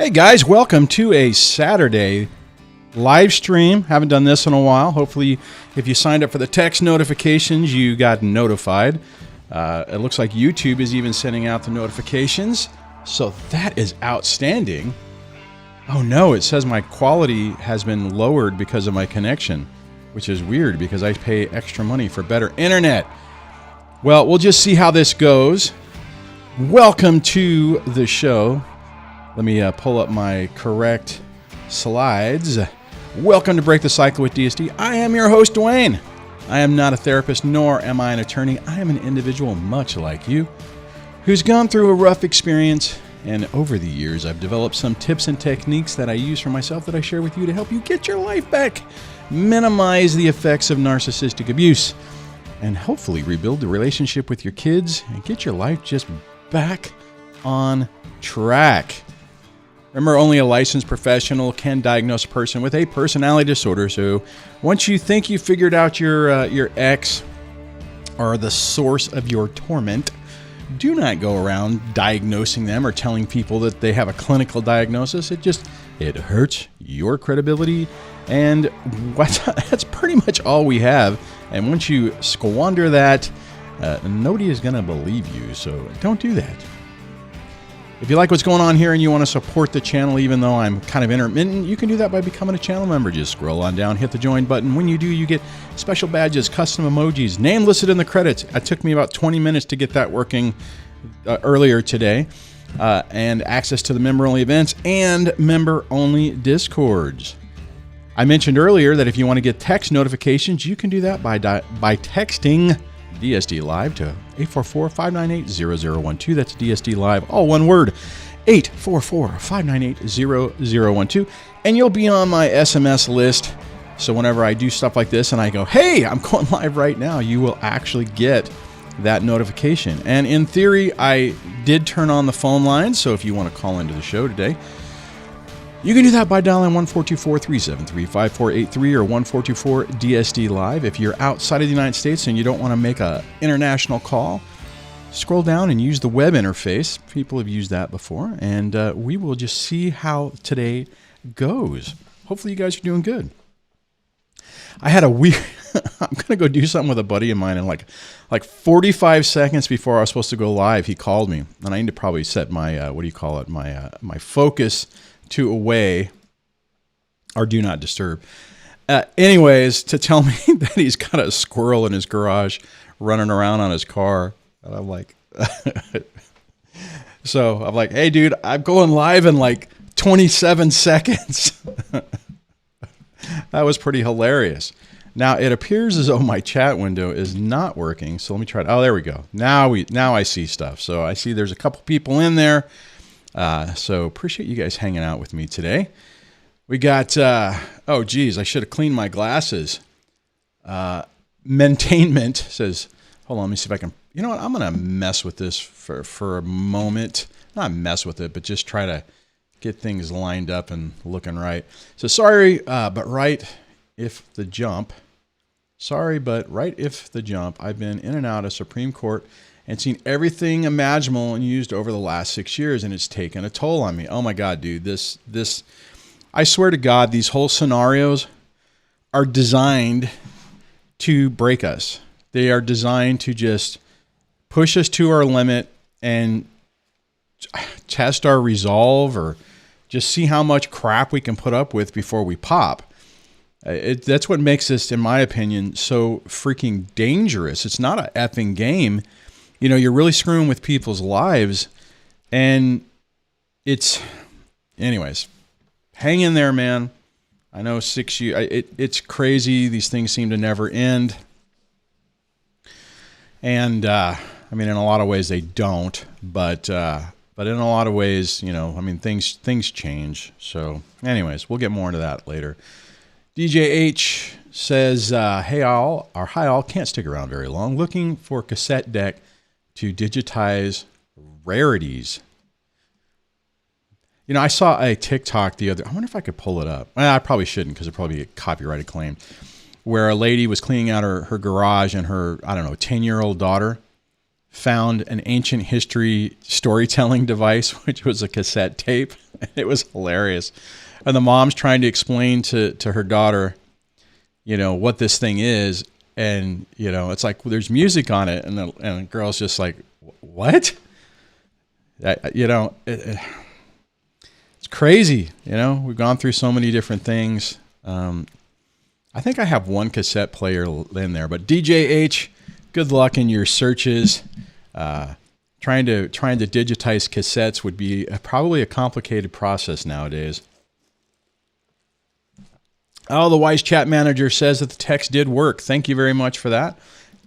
Hey guys, welcome to a Saturday live stream. Haven't done this in a while. Hopefully, if you signed up for the text notifications, you got notified. It looks like YouTube is even sending out the notifications. So that is outstanding. Oh no, it says my quality has been lowered because of my connection, which is weird because I pay extra money for better internet. Well, we'll just see how this goes. Welcome to the show. Let me pull up my correct slides. Welcome to Break the Cycle with DSD. I am your host, Duane. I am not a therapist, nor am I an attorney. I am an individual much like you, who's gone through a rough experience, and over the years, I've developed some tips and techniques that I use for myself that I share with you to help you get your life back, minimize the effects of narcissistic abuse, and hopefully rebuild the relationship with your kids and get your life just back on track. Remember, only a licensed professional can diagnose a person with a personality disorder. So once you think you figured out your ex or the source of your torment, do not go around diagnosing them or telling people that they have a clinical diagnosis. It hurts your credibility. And that's pretty much all we have. And once you squander that, nobody is going to believe you. So don't do that. If you like what's going on here and you want to support the channel, even though I'm kind of intermittent, you can do that by becoming a channel member. Just scroll on down, hit the join button. When you do, you get special badges, custom emojis, name listed in the credits. It took me about 20 minutes to get that working earlier today. And access to the member-only events and member-only Discords. I mentioned earlier that if you want to get text notifications, you can do that by texting DSDLIVE to 844-598-0012. That's DSDLIVE, all one word, 844-598-0012. And you'll be on my SMS list. So whenever I do stuff like this and I go, hey, I'm going live right now, you will actually get that notification. And in theory, I did turn on the phone line. So if you want to call into the show today, you can do that by dialing 1-424-373-5483 or 1-424-DSD-LIVE. If you're outside of the United States and you don't want to make an international call, scroll down and use the web interface. People have used that before, and we will just see how today goes. Hopefully you guys are doing good. I had a weird... I'm going to go do something with a buddy of mine, and like 45 seconds before I was supposed to go live, he called me, and I need to probably set my, my focus to away or do not disturb. Anyways, to tell me that he's got a squirrel in his garage running around on his car. And I'm like, so I'm like, hey dude, I'm going live in like 27 seconds. That was pretty hilarious. Now it appears as though my chat window is not working. So let me try it. Oh, there we go. Now I see stuff. So I see there's a couple people in there. So appreciate you guys hanging out with me today. We got, oh geez, I should have cleaned my glasses. Maintainment says, hold on, let me see if I can, you know what? I'm going to mess with this for a moment. Not mess with it, but just try to get things lined up and looking right. So sorry, but right if the jump, I've been in and out of Supreme Court and seen everything imaginable and used over the last 6 years, and it's taken a toll on me. Oh my God, dude, this, I swear to God, these whole scenarios are designed to break us. They are designed to just push us to our limit and test our resolve, or just see how much crap we can put up with before we pop. That's what makes this, in my opinion, so freaking dangerous. It's not an effing game. You know, you're really screwing with people's lives, and anyways, hang in there, man. I know 6 years, it's crazy. These things seem to never end. And, I mean, in a lot of ways they don't, but in a lot of ways, you know, I mean, things change. So anyways, we'll get more into that later. DJ H says, hey all, or hi all, can't stick around very long. Looking for cassette deck to digitize rarities. You know, I saw a TikTok I wonder if I could pull it up. I probably shouldn't, because it'd probably get copyrighted claimed, where a lady was cleaning out her garage, and her, 10-year-old daughter found an ancient history storytelling device, which was a cassette tape. It was hilarious. And the mom's trying to explain to her daughter, what this thing is. And, it's like, well, there's music on it. And the girl's just like, what? It's crazy. We've gone through so many different things. I think I have one cassette player in there, but DJH, good luck in your searches. Trying to digitize cassettes would be probably a complicated process nowadays. Oh, the Wise Chat Manager says that the text did work. Thank you very much for that.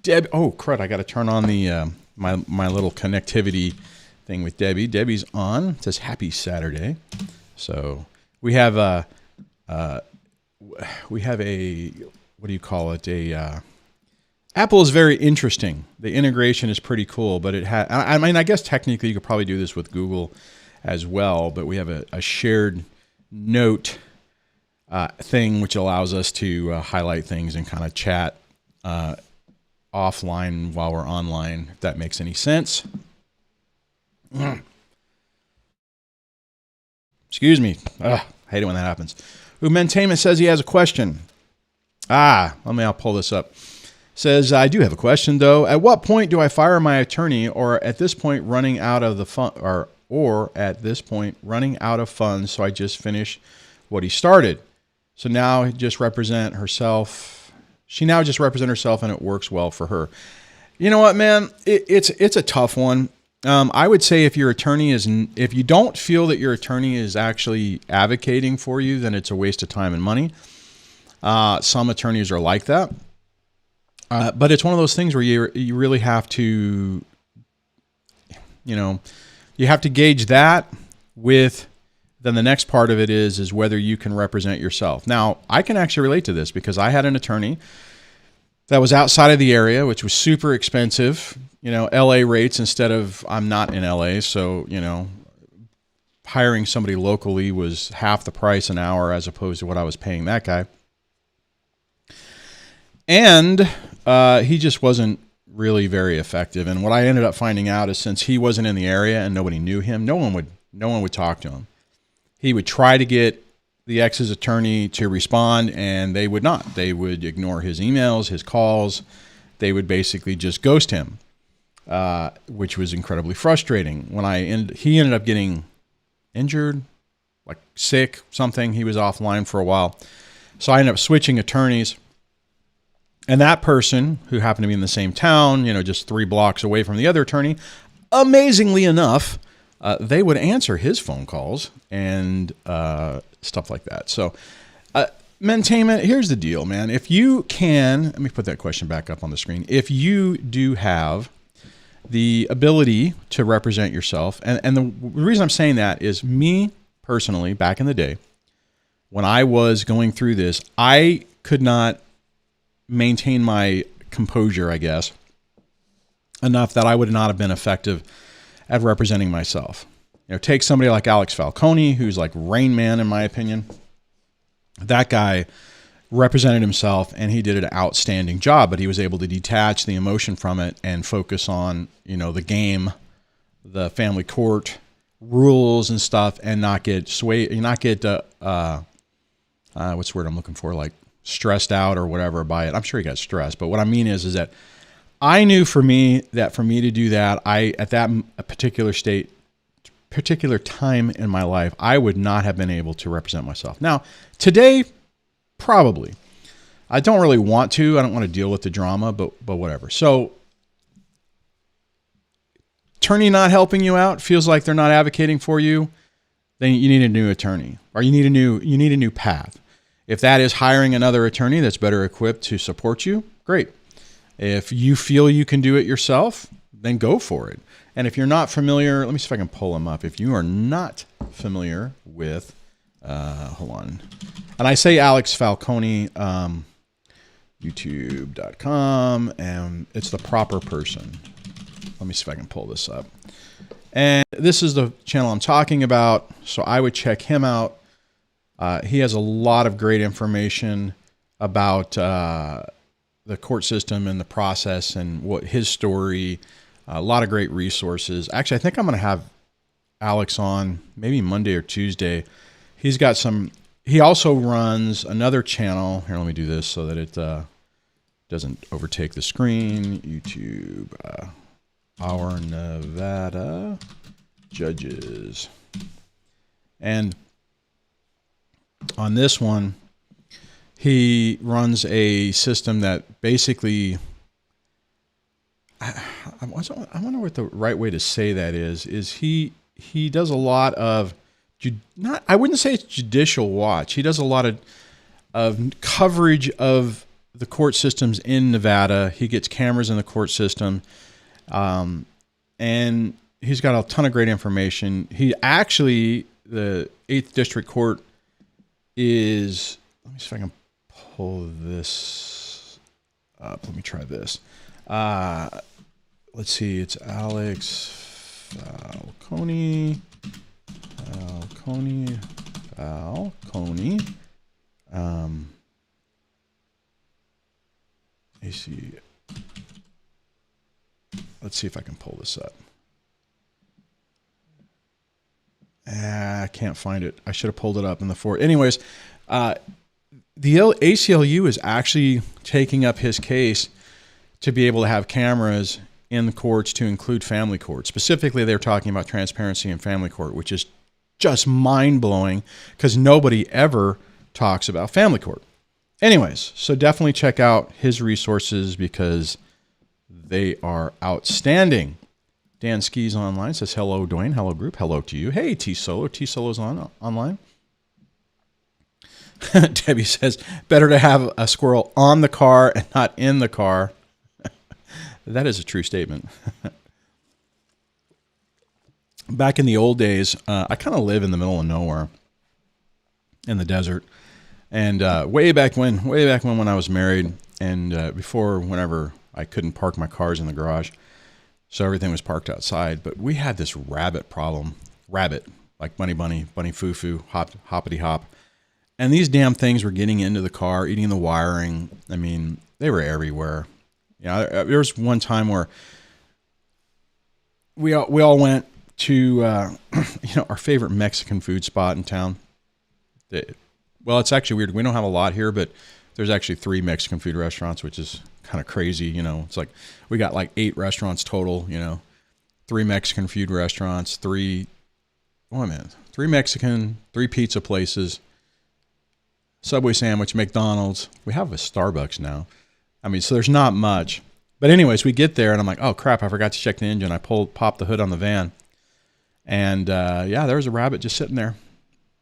Deb, oh crud! I got to turn on the my little connectivity thing with Debbie. Debbie's on. It says Happy Saturday. So we have a what do you call it? Apple is very interesting. The integration is pretty cool, but I guess technically you could probably do this with Google as well, but we have a shared note thing which allows us to highlight things and kind of chat offline while we're online, if that makes any sense. Excuse me. I hate it when that happens. Umentama says he has a question. I'll pull this up. Says, I do have a question though. At what point do I fire my attorney, or at this point running out of the fund, or at this point running out of funds, so I just finish what he started? So now just represent herself. She now just represent herself, and it works well for her. You know what, man? It's a tough one. I would say if you don't feel that your attorney is actually advocating for you, then it's a waste of time and money. Some attorneys are like that. But it's one of those things where you really have to, you have to gauge that with, then the next part of it is whether you can represent yourself. Now, I can actually relate to this because I had an attorney that was outside of the area, which was super expensive, LA rates instead of, I'm not in LA. So, hiring somebody locally was half the price an hour as opposed to what I was paying that guy. And he just wasn't really very effective. And what I ended up finding out is, since he wasn't in the area and nobody knew him, no one would talk to him. He would try to get the ex's attorney to respond, and they would not. They would ignore his emails, his calls. They would basically just ghost him, which was incredibly frustrating. He ended up getting injured, like sick, something. He was offline for a while. So I ended up switching attorneys. And that person, who happened to be in the same town, just 3 blocks away from the other attorney, amazingly enough, they would answer his phone calls and stuff like that. So, Maintainment, here's the deal, man. If you can, let me put that question back up on the screen. If you do have the ability to represent yourself, and the reason I'm saying that is, me personally, back in the day, when I was going through this, I could not maintain my composure, I guess, enough that I would not have been effective at representing myself. Take somebody like Alex Falcone, who's like Rain Man, in my opinion. That guy represented himself, and he did an outstanding job, but he was able to detach the emotion from it and focus on, the game, the family court rules and stuff, and not get swayed, what's the word I'm looking for? Like, stressed out or whatever by it. I'm sure he got stressed, but what I mean is that I knew for me to do that, at that particular time in my life, I would not have been able to represent myself. Now, today, probably. I don't really want to. I don't want to deal with the drama, but whatever. So, attorney not helping you out, feels like they're not advocating for you, then you need a new attorney, or you need a new path. If that is hiring another attorney that's better equipped to support you, great. If you feel you can do it yourself, then go for it. And if you're not familiar, let me see if I can pull him up. If you are not familiar with, hold on. And I say Alex Falcone, youtube.com, and it's the proper person. Let me see if I can pull this up. And this is the channel I'm talking about, so I would check him out. He has a lot of great information about the court system and the process and what his story, a lot of great resources. Actually, I think I'm going to have Alex on maybe Monday or Tuesday. He's got some. He also runs another channel. Here, let me do this so that it doesn't overtake the screen. YouTube, Our Nevada Judges. And on this one, he runs a system that basically, I wonder what the right way to say that is he does a lot of, I wouldn't say it's judicial watch. He does a lot of coverage of the court systems in Nevada. He gets cameras in the court system. And he's got a ton of great information. He actually, the 8th District Court is, let me see if I can pull this up. Let me try this. Let's see. It's Alex Falcone. Falcone. AC. Let's see if I can pull this up. I can't find it. I should have pulled it up in the fort. Anyways, the ACLU is actually taking up his case to be able to have cameras in the courts to include family court. Specifically, they're talking about transparency in family court, which is just mind-blowing because nobody ever talks about family court. Anyways, so definitely check out his resources because they are outstanding. Dan Skis online says, hello, Duane. Hello, group. Hello to you. Hey, T-Solo. T-Solo's online. Debbie says, better to have a squirrel on the car and not in the car. That is a true statement. Back in the old days, I kind of live in the middle of nowhere in the desert. And way back when I was married and before whenever I couldn't park my cars in the garage, so everything was parked outside. But we had this rabbit problem. Rabbit, like bunny, foo, hoppity hop. And these damn things were getting into the car, eating the wiring. I mean, they were everywhere. You know, there was one time where we all went to our favorite Mexican food spot in town. Well, it's actually weird. We don't have a lot here, but there's actually 3 Mexican food restaurants, which is kind of crazy. You know, it's like we got like 8 restaurants total. 3 Mexican food restaurants, 3 Mexican, 3 pizza places, Subway sandwich, McDonald's. We have a Starbucks now. I mean, so there's not much. But anyways, we get there and I'm like, oh crap, I forgot to check the engine. I popped the hood on the van, and there was a rabbit just sitting there.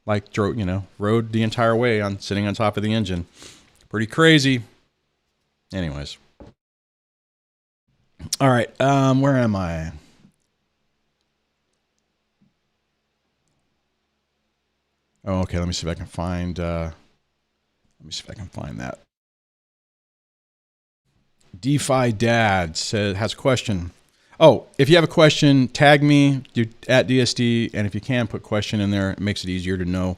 Like, rode the entire way sitting on top of the engine. Pretty crazy. Anyways. All right. Where am I? Oh, okay. Let me see if I can find that. DeFi Dad has a question. Oh, if you have a question, tag me at DSD, and if you can, put question in there. It makes it easier to know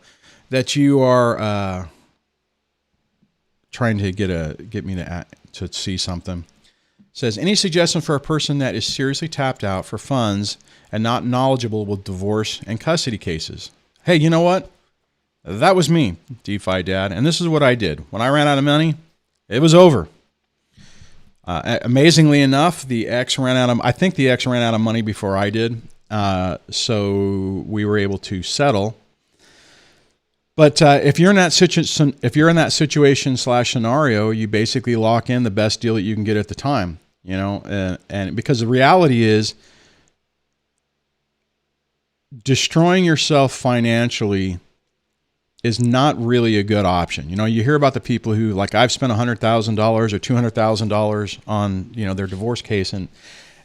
that you are trying to get me to see something. It says, any suggestion for a person that is seriously tapped out for funds and not knowledgeable with divorce and custody cases? Hey, you know what? That was me, DeFi Dad, and this is what I did. When I ran out of money, it was over. Amazingly enough, I think the ex ran out of money before I did. So we were able to settle. But if you're in that situation /scenario, you basically lock in the best deal that you can get at the time, and because the reality is destroying yourself financially is not really a good option. You hear about the people who, like, I've spent $100,000 or $200,000 on, their divorce case. And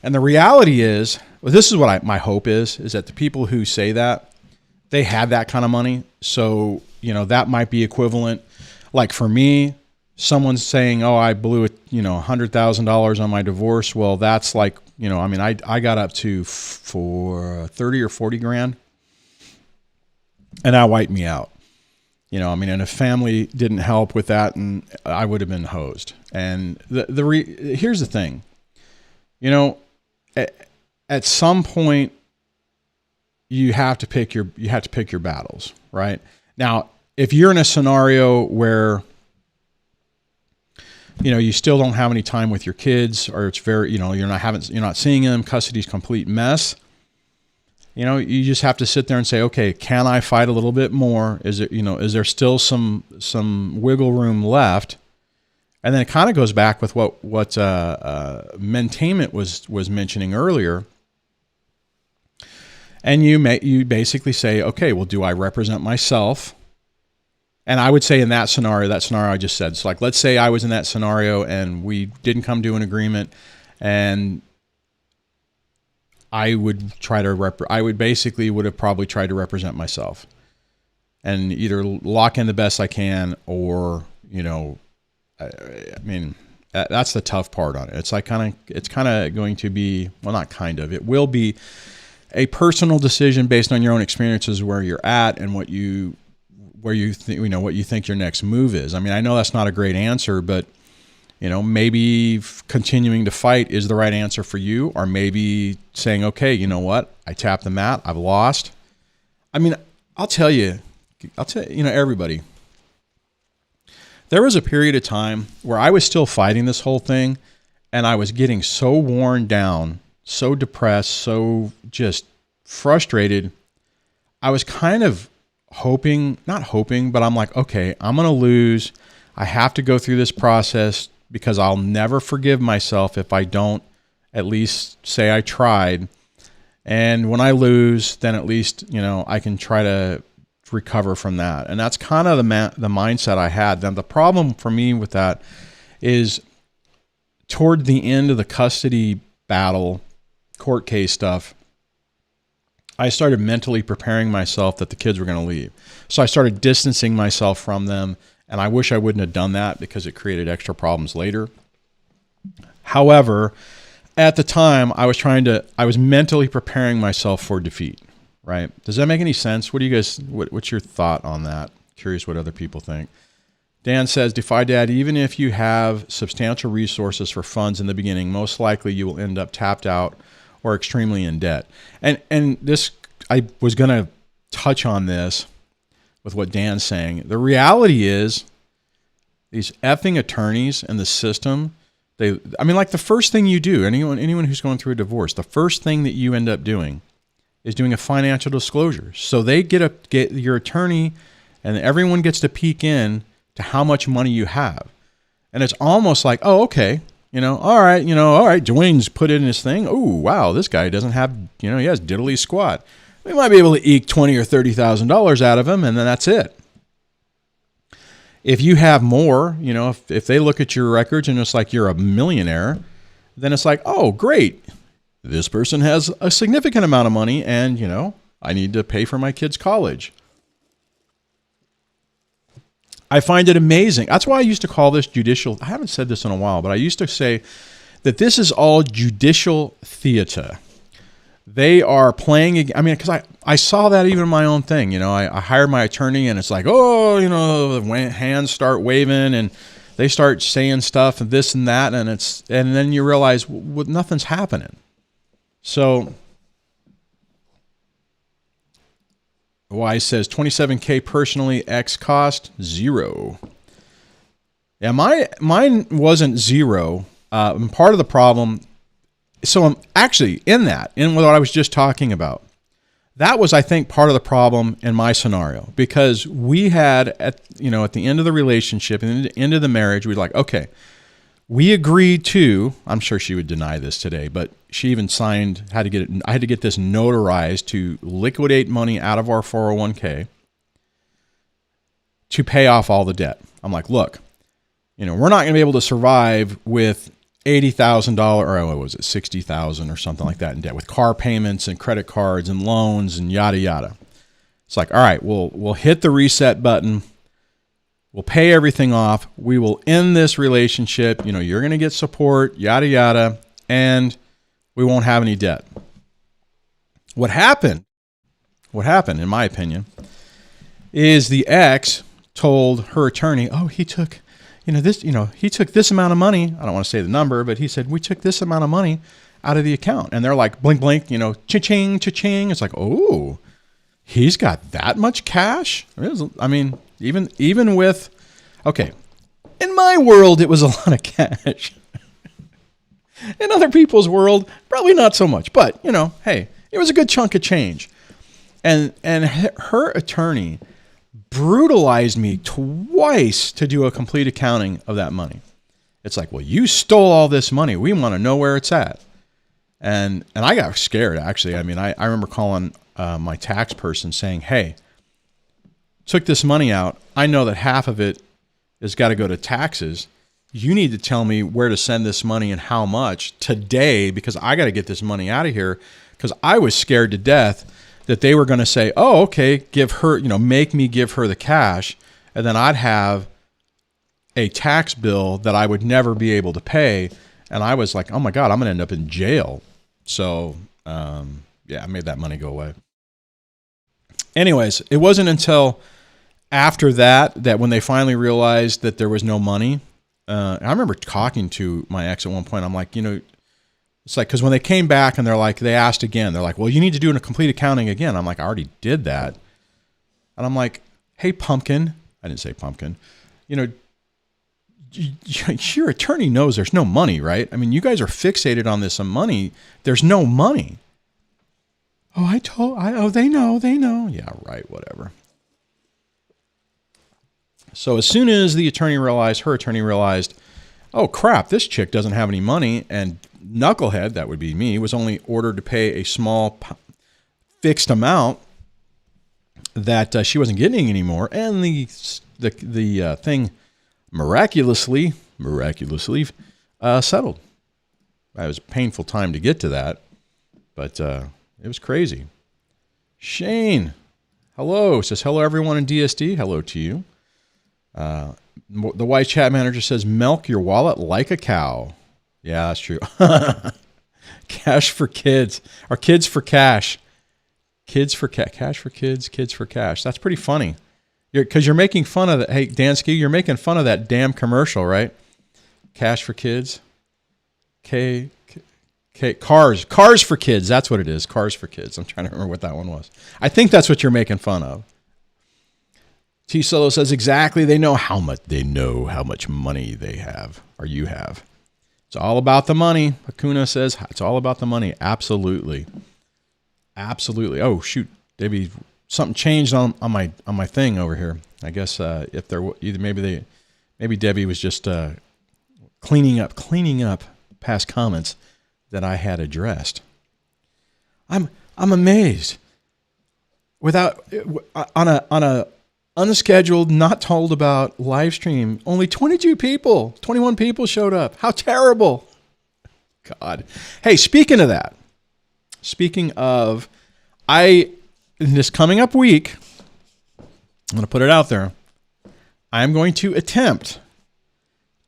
the reality is, well, this is what my hope is that the people who say that, they had that kind of money. So, that might be equivalent. Like for me, someone's saying, oh, I blew it, $100,000 on my divorce. Well, that's like, I got up to for 30 or 40 grand and that wiped me out. And if family didn't help with that, and I would have been hosed. And here's the thing, at some point, you have to pick your battles, right? Now, if you're in a scenario where you still don't have any time with your kids, or it's very, you're not seeing them, custody's complete mess, you just have to sit there and say, okay, can I fight a little bit more? Is there still some wiggle room left? And then it kind of goes back with what Maintainment was mentioning earlier. And you basically say, okay, well, do I represent myself? And I would say in that scenario I just said, it's like, let's say I was in that scenario and we didn't come to an agreement, and I would have probably tried to represent myself and either lock in the best I can, or, that's the tough part on it. It's like it's kind of going to be, well, not kind of, it will be a personal decision based on your own experiences, where you're at and what you think your next move is. I mean, I know that's not a great answer, but maybe continuing to fight is the right answer for you, or maybe saying, okay, you know what? I tapped the mat. I've lost. I mean, I'll tell you, everybody, there was a period of time where I was still fighting this whole thing, and I was getting so worn down, so depressed, so just frustrated. I was kind of not hoping, but I'm like, okay, I'm going to lose. I have to go through this process, because I'll never forgive myself if I don't at least say I tried. And when I lose, then at least, I can try to recover from that. And that's kind of the mindset I had. Then the problem for me with that is, toward the end of the custody battle, court case stuff, I started mentally preparing myself that the kids were going to leave. So I started distancing myself from them. And I wish I wouldn't have done that, because it created extra problems later. However, at the time, I was mentally preparing myself for defeat, right? Does that make any sense? What's your thought on that? Curious what other people think. Dan says, Defy Dad, even if you have substantial resources for funds in the beginning, most likely you will end up tapped out or extremely in debt. And this, I was going to touch on this with what Dan's saying. The reality is, these effing attorneys and the system, like the first thing you do, anyone who's going through a divorce, the first thing that you end up doing is doing a financial disclosure. So they get your attorney, and everyone gets to peek in to how much money you have. And it's almost like, oh, okay, all right, Duane's put in his thing. Oh, wow, this guy doesn't have, he has diddly squat. We might be able to eke $20,000 or $30,000 out of him, and then that's it. If you have more, if they look at your records and it's like you're a millionaire, then it's like, oh, great. This person has a significant amount of money, and, I need to pay for my kids' college. I find it amazing. That's why I used to call this judicial. I haven't said this in a while, but I used to say that this is all judicial theater. They are playing, because I saw that even in my own thing. I hired my attorney, and it's like, oh, the hands start waving, and they start saying stuff and this and that, and then you realize, well, nothing's happening. So Wise says $27K personally, X cost 0. Yeah, mine wasn't 0. Part of the problem. So I'm actually in what I was just talking about. That was, I think, part of the problem in my scenario, because we had at the end of the relationship and the end of the marriage, we're like, okay, we agreed to, I'm sure she would deny this today, but she even signed, I had to get this notarized to liquidate money out of our 401k to pay off all the debt. I'm like, look, we're not going to be able to survive with $80,000, or what was it, $60,000 or something like that in debt, with car payments and credit cards and loans and yada yada. It's like, all right, we'll hit the reset button. We'll pay everything off. We will end this relationship. You're going to get support, yada yada, and we won't have any debt. What happened, in my opinion, is the ex told her attorney, oh, he took this amount of money. I don't want to say the number, but he said, we took this amount of money out of the account. And they're like, blink, blink, cha-ching, cha-ching. It's like, oh, he's got that much cash? I mean, even with, okay, in my world, it was a lot of cash. In other people's world, probably not so much. But, hey, it was a good chunk of change. And her attorney brutalized me twice to do a complete accounting of that money. It's like, well, you stole all this money. We want to know where it's at. And I got scared, actually. I mean, I remember calling my tax person saying, hey, took this money out. I know that half of it has got to go to taxes. You need to tell me where to send this money and how much today, because I got to get this money out of here, because I was scared to death that they were going to say, oh, okay, give her, make me give her the cash, and then I'd have a tax bill that I would never be able to pay. And I was like, oh my God, I'm going to end up in jail. So, I made that money go away. Anyways, it wasn't until after that when they finally realized that there was no money. I remember talking to my ex at one point. I'm like, it's like, because when they came back and they asked again, they're like, well, you need to do a complete accounting again. I'm like, I already did that. And I'm like, hey, pumpkin. I didn't say pumpkin. Your attorney knows there's no money, right? I mean, you guys are fixated on this money. There's no money. Oh, they know. Yeah, right, whatever. So as soon as her attorney realized, oh crap, this chick doesn't have any money, and knucklehead, that would be me, was only ordered to pay a small fixed amount that she wasn't getting anymore, and the thing miraculously settled. It was a painful time to get to that, but it was crazy. Shane, hello. Says, hello, everyone in DSD. Hello to you. The wise chat manager says, milk your wallet like a cow. Yeah, that's true. Cash for kids. Or kids for cash. Kids for cash for kids. Kids for cash. That's pretty funny. Because you're making fun of that. Hey, Dansky, you're making fun of that damn commercial, right? Cash for kids. Cars for kids. That's what it is. Cars for kids. I'm trying to remember what that one was. I think that's what you're making fun of. T Solo says exactly. They know how much money they have or you have. It's all about the money. Hakuna says it's all about the money. Absolutely. Oh shoot, Debbie, something changed on my thing over here. I guess if there maybe Debbie was just cleaning up past comments that I had addressed. I'm amazed. On a unscheduled, not told about live stream, only 21 people showed up. How terrible. God. Hey, speaking of in this coming up week, I'm going to put it out there. I'm going to attempt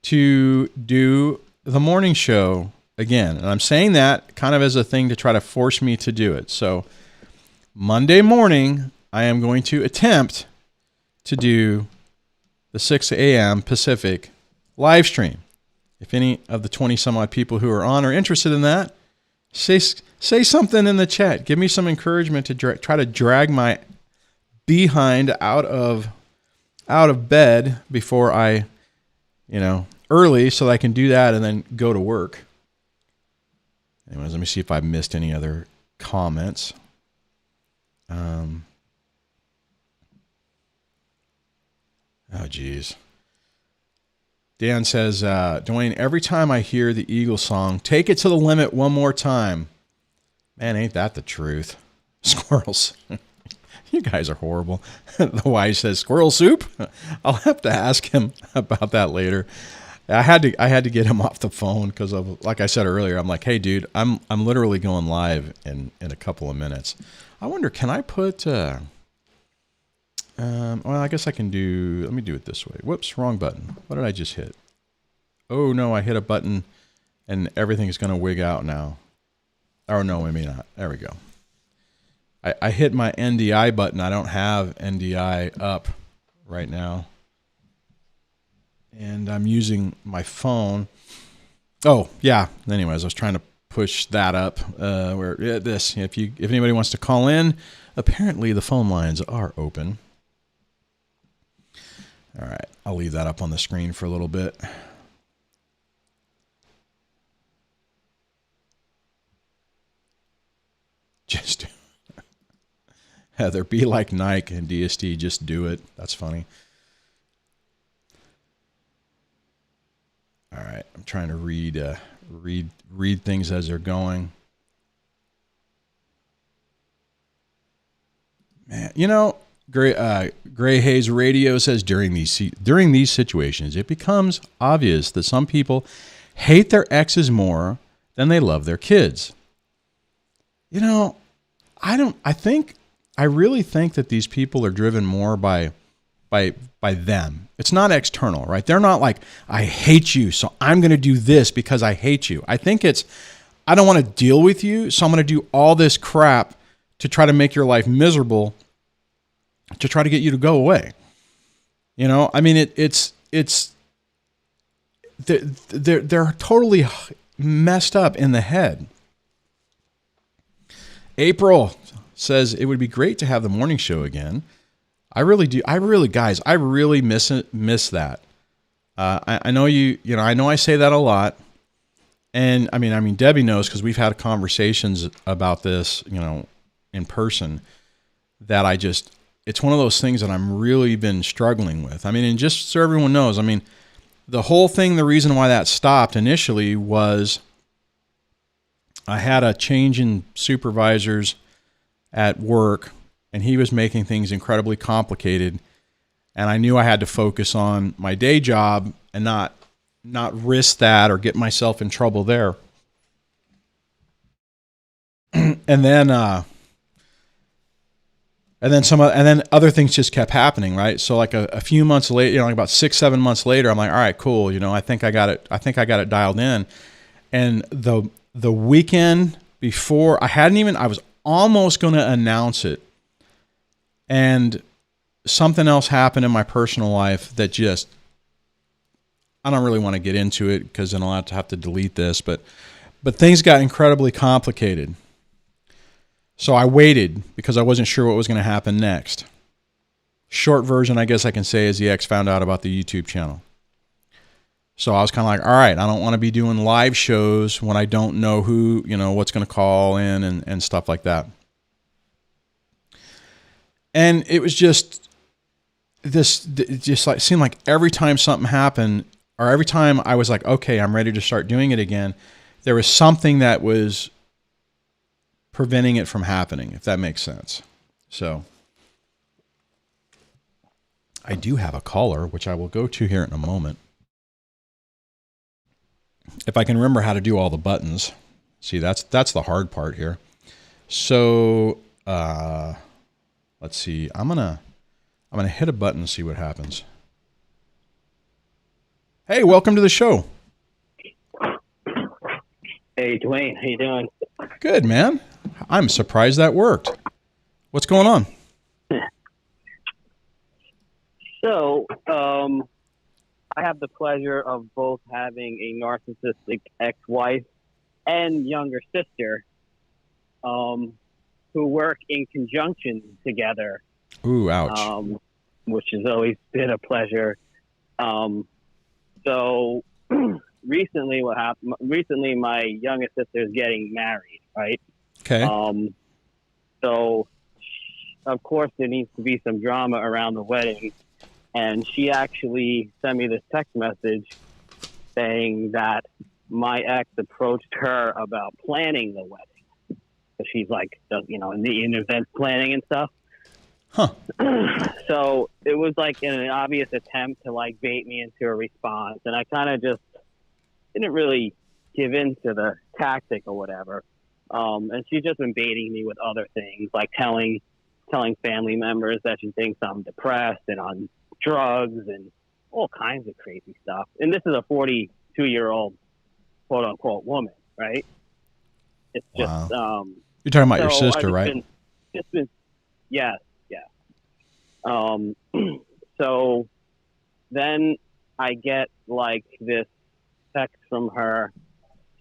to do the morning show again. And I'm saying that kind of as a thing to try to force me to do it. So Monday morning, I am going to attempt to do the 6 a.m. Pacific live stream. If any of the 20 some odd people who are on are interested in that, say something in the chat. Give me some encouragement to try to drag my behind out of bed before I, early, so that I can do that and then go to work. Anyways, let me see if I've missed any other comments. Oh, geez. Dan says, Duane, every time I hear the Eagles song, take it to the limit one more time. Man, ain't that the truth? Squirrels. You guys are horrible. The wise says, squirrel soup? I'll have to ask him about that later. I had to get him off the phone because of, like I said earlier, I'm like, hey, dude, I'm literally going live in a couple of minutes. I wonder, can I put... well, I guess I can let me do it this way. Whoops, wrong button. What did I just hit? Oh, no, I hit a button and everything is going to wig out now. Oh, no, maybe not. There we go. I hit my NDI button. I don't have NDI up right now. And I'm using my phone. Oh, yeah. Anyways, I was trying to push that up. Where this, if anybody wants to call in, apparently the phone lines are open. All right, I'll leave that up on the screen for a little bit. Just Heather, be like Nike and DSD. Just do it. That's funny. All right, I'm trying to read things as they're going. Man, you know, Gray Hayes Radio says during these situations, it becomes obvious that some people hate their exes more than they love their kids. You know, I really think that these people are driven more by them. It's not external, right? They're not like, I hate you, so I'm going to do this because I hate you. I think it's, I don't want to deal with you, so I'm going to do all this crap to try to make your life miserable, to try to get you to go away. You know, I mean, they're totally messed up in the head. April says it would be great to have the morning show again. I really do. Guys, I really miss that. I know I know I say that a lot. And I mean, Debbie knows because we've had conversations about this, in person, that it's one of those things that I'm really been struggling with. I mean, and just so everyone knows, I mean, the whole thing, the reason why that stopped initially was I had a change in supervisors at work, and he was making things incredibly complicated. And I knew I had to focus on my day job and not risk that or get myself in trouble there. and then other things just kept happening, right? So like a few months later, like about 6-7 months later, I'm like, all right, cool. I think I got it dialed in. And the weekend before, I was almost going to announce it. And something else happened in my personal life that I don't really want to get into it because then I'll have to delete this, but things got incredibly complicated. So I waited because I wasn't sure what was going to happen next. Short version, I guess I can say, is the ex found out about the YouTube channel. So I was kind of like, all right, I don't want to be doing live shows when I don't know who, what's going to call in and stuff like that. And it was just like seemed like every time something happened, or every time I was like, okay, I'm ready to start doing it again, there was something that was preventing it from happening, if that makes sense. So I do have a caller, which I will go to here in a moment. If I can remember how to do all the buttons. See, that's the hard part here. So let's see. I'm gonna hit a button and see what happens. Hey, welcome to the show. Hey, Duane, how you doing? Good, man. I'm surprised that worked. What's going on? So, I have the pleasure of both having a narcissistic ex-wife and younger sister, who work in conjunction together. Ooh, ouch. Which has always been a pleasure. So recently what happened, my youngest sister is getting married, right? Okay. So of course there needs to be some drama around the wedding. And she actually sent me this text message saying that my ex approached her about planning the wedding. So she's like, in event planning and stuff. Huh. So it was like an obvious attempt to like bait me into a response. And I kind of just didn't really give in to the tactic or whatever. And she's just been baiting me with other things, like telling family members that she thinks I'm depressed and on drugs and all kinds of crazy stuff. And this is a 42-year-old quote unquote woman, right? It's just, wow. You're talking about your sister, right? Yes. So then I get like this text from her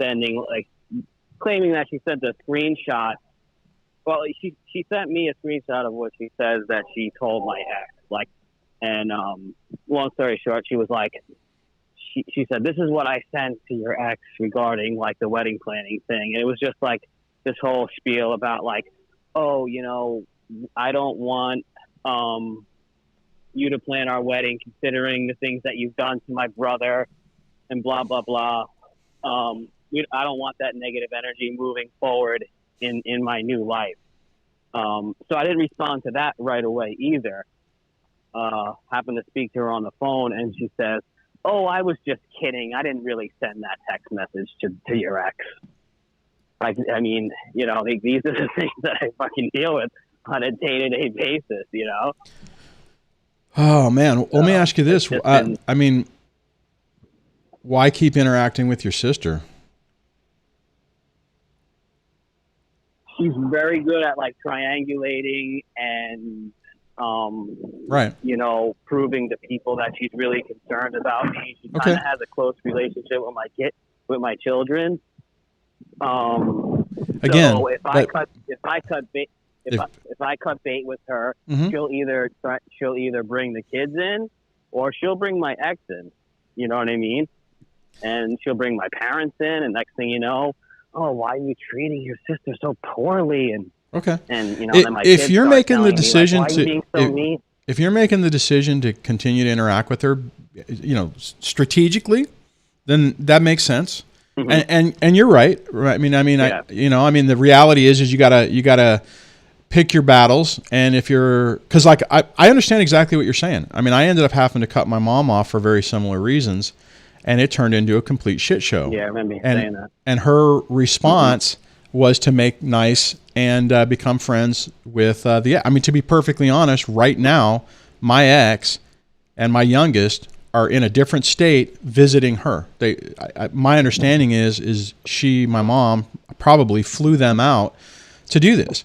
sending like claiming that she sent a screenshot. Well, she sent me a screenshot of what she says that she told my ex. Like, and long story short, she was like, she said, "This is what I sent to your ex regarding like the wedding planning thing." And it was just like this whole spiel about like, oh, you know, I don't want you to plan our wedding considering the things that you've done to my brother and blah, blah, blah. I don't want that negative energy moving forward in my new life. So I didn't respond to that right away either. Happened to speak to her on the phone, and she says, "Oh, I was just kidding. I didn't really send that text message to your ex." Like, I mean, you know, these are the things that I fucking deal with on a day-to-day basis, you know? Oh, man. Let me ask you this. I mean, why keep interacting with your sister? She's very good at like triangulating and, right. you know, proving to people that she's really concerned about me. She kind of has a close relationship with my children. Again, so if I cut bait with her, she'll either bring the kids in, or she'll bring my ex in. You know what I mean? And she'll bring my parents in, and next thing you know, oh, why are you treating your sister so poorly? And you know, then my if kids you're start making the telling me, decision like, why are you being so mean? If you're making the decision to continue to interact with her, you know, strategically, then that makes sense. And you're right. I mean, yeah. The reality is you gotta pick your battles. And if because like I understand exactly what you're saying. I mean, I ended up having to cut my mom off for very similar reasons, and it turned into a complete shit show. Yeah, I remember you saying that. And her response was to make nice and become friends with I mean, to be perfectly honest, right now, my ex and my youngest are in a different state visiting her. My understanding is my mom probably flew them out to do this.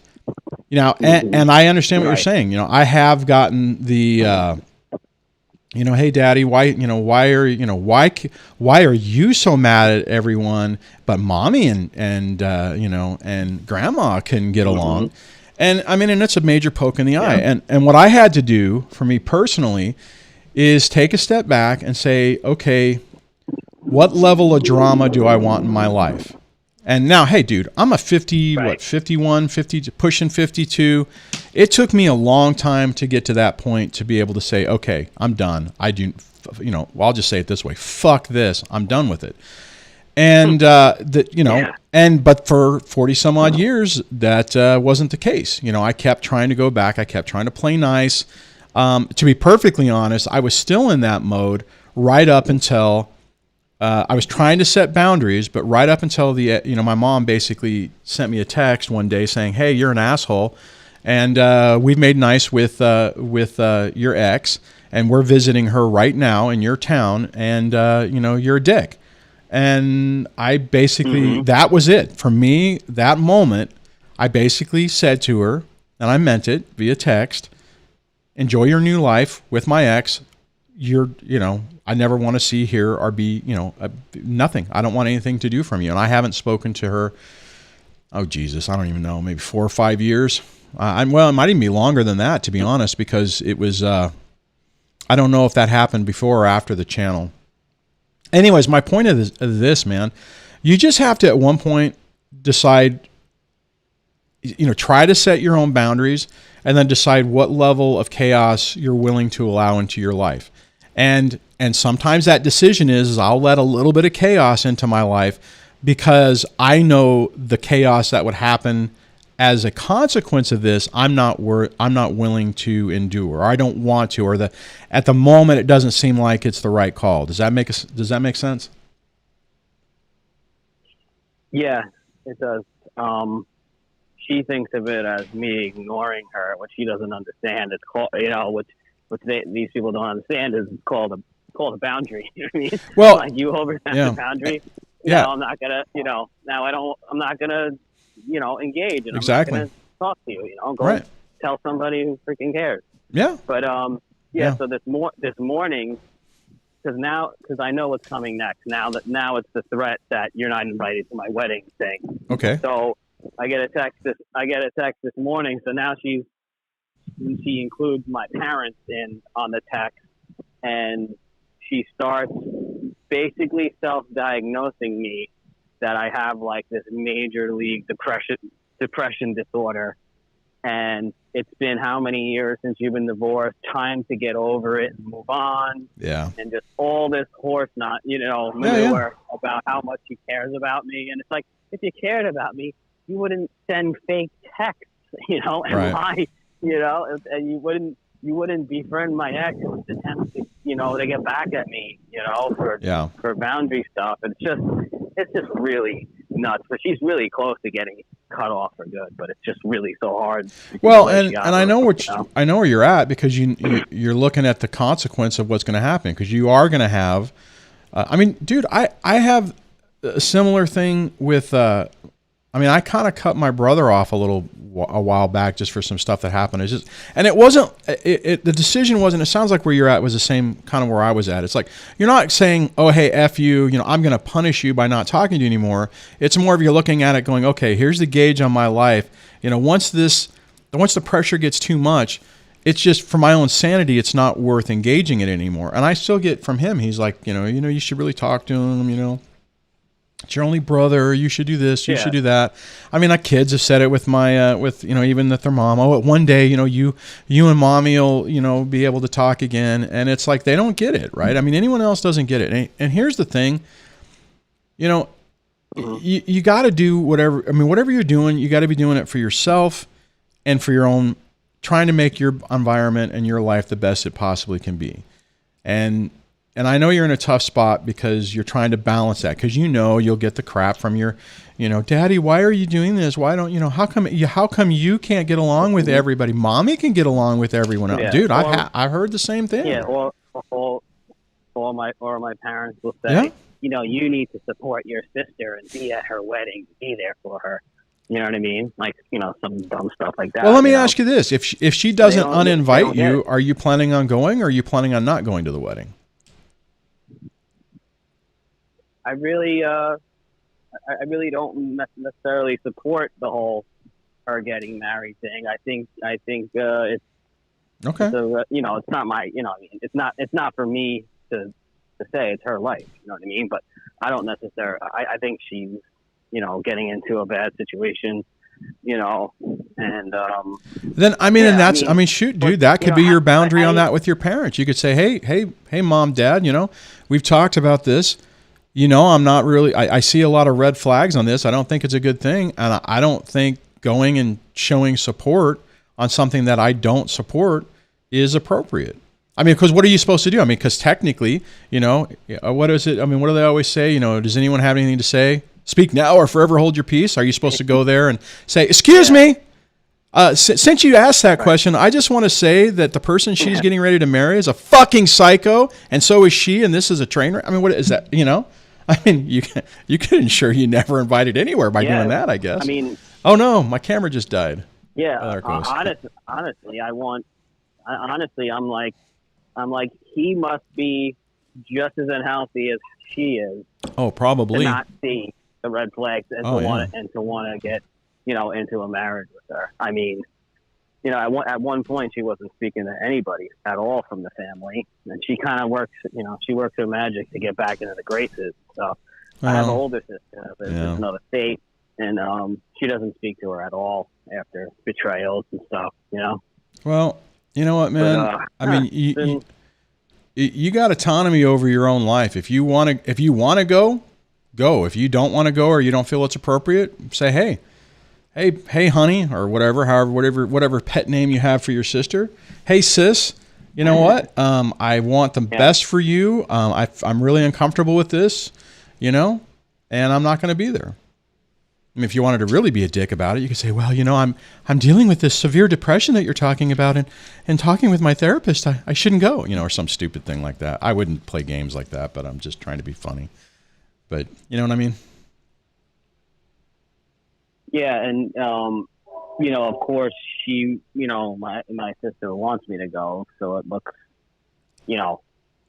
You know, and I understand what you're saying. You know, I have gotten the, hey, Daddy, why are you so mad at everyone, but Mommy and Grandma can get along? And I mean, and it's a major poke in the eye. And what I had to do for me personally is take a step back and say, okay, what level of drama do I want in my life? And now, hey, dude, I'm a 51, 50, pushing 52. It took me a long time to get to that point to be able to say, okay, I'm done. I'll just say it this way. Fuck this. I'm done with it. And, but for 40 some odd years, that wasn't the case. You know, I kept trying to go back. I kept trying to play nice. To be perfectly honest, I was still in that mode right up until I was trying to set boundaries, but right up until my mom basically sent me a text one day saying, "Hey, you're an asshole, and we've made nice with your ex, and we're visiting her right now in your town, and you're a dick." And I basically that was it for me. That moment, I basically said to her, and I meant it via text, "Enjoy your new life with my ex. I never want to see, hear, or be, nothing. I don't want anything to do from you." And I haven't spoken to her, oh, Jesus, I don't even know, maybe 4 or 5 years. It might even be longer than that, to be honest, because it was, I don't know if that happened before or after the channel. Anyways, my point of this, man, you just have to at one point decide, try to set your own boundaries, and then decide what level of chaos you're willing to allow into your life. And sometimes that decision is I'll let a little bit of chaos into my life because I know the chaos that would happen as a consequence of this. I'm not willing to endure, or I don't want to, or at the moment it doesn't seem like it's the right call. Does that make sense? Yeah, it does. She thinks of it as me ignoring her, which she doesn't understand. It's called, these people don't understand is called a boundary. You know what I mean? Well, like you overstep the boundary. Yeah. I'm not gonna, I'm not gonna, engage, and exactly. I'm not gonna talk to you. Go tell somebody who freaking cares. Yeah. But So this morning, because I know what's coming next. Now it's the threat that you're not invited to my wedding thing. Okay. So I get a text this morning. So now she includes my parents in on the text, and she starts basically self-diagnosing me that I have like this major league depression disorder. And it's been how many years since you've been divorced? Time to get over it and move on. Yeah. And just all this manure about how much she cares about me. And it's like, if you cared about me, you wouldn't send fake texts, and lie, and you wouldn't befriend my ex who attempts to, to get back at me, for boundary stuff. It's just really nuts. But she's really close to getting cut off for good, but it's just really so hard. Well, and I know I know where you're at, because you're looking at the consequence of what's going to happen, because you are going to have. Dude, I have a similar thing with. I kind of cut my brother off a while back just for some stuff that happened. It wasn't. The decision wasn't. It sounds like where you're at was the same kind of where I was at. It's like, you're not saying, "Oh, hey, F you," I'm going to punish you by not talking to you anymore. It's more of you're looking at it, going, "Okay, here's the gauge on my life. Once the pressure gets too much, it's just for my own sanity. It's not worth engaging it anymore." And I still get from him. He's like, you should really talk to him. It's your only brother. You should do this. You should do that. My kids have said it with my, even with their mom. Oh, one day, you and mommy will, be able to talk again. And it's like, they don't get it, right? Anyone else doesn't get it. And here's the thing, you got to do whatever. Whatever you're doing, you got to be doing it for yourself and for your own, trying to make your environment and your life the best it possibly can be. And I know you're in a tough spot because you're trying to balance that, because you'll get the crap from your, Daddy, why are you doing this? Why don't how come you can't get along with everybody? Mommy can get along with everyone else. Yeah, dude, I heard the same thing. Yeah, or my parents will say, you need to support your sister and be at her wedding, be there for her. You know what I mean? Like, some dumb stuff like that. Well, let me ask you this: if she doesn't uninvite you, are you planning on going, or are you planning on not going to the wedding? I really don't necessarily support the whole her getting married thing. I think it's okay. It's not my, it's not for me to say. It's her life. You know what I mean? But I don't necessarily. I think she's, getting into a bad situation. And then shoot, dude, that could be your boundary on that with your parents. You could say, hey, mom, dad, we've talked about this. I'm not really, I see a lot of red flags on this. I don't think it's a good thing. And I don't think going and showing support on something that I don't support is appropriate. Because what are you supposed to do? Because technically, what is it? What do they always say? Does anyone have anything to say? Speak now or forever hold your peace. Are you supposed to go there and say, excuse me? Since you asked that question, I just want to say that the person she's getting ready to marry is a fucking psycho, and so is she, and this is a train wreck. What is that, you can ensure you never invited anywhere by doing that, I guess. Oh no, my camera just died. Yeah, honestly, I'm like, he must be just as unhealthy as she is. Oh, probably. To not see the red flags and to want to get, into a marriage with her. At one point she wasn't speaking to anybody at all from the family, and she kind of works, she works her magic to get back into the graces. So I have an older sister in another state, and she doesn't speak to her at all after betrayals and stuff. Well, you know what, man? But, you got autonomy over your own life. If you want to go. If you don't want to go or you don't feel it's appropriate, say, hey, honey, or whatever pet name you have for your sister. Hey, sis, you know what? I want the best for you. I'm really uncomfortable with this, and I'm not going to be there. If you wanted to really be a dick about it, you could say, well, I'm dealing with this severe depression that you're talking about, and talking with my therapist, I shouldn't go, or some stupid thing like that. I wouldn't play games like that, but I'm just trying to be funny. But you know what I mean? Yeah, and of course she, my sister wants me to go, so it looks,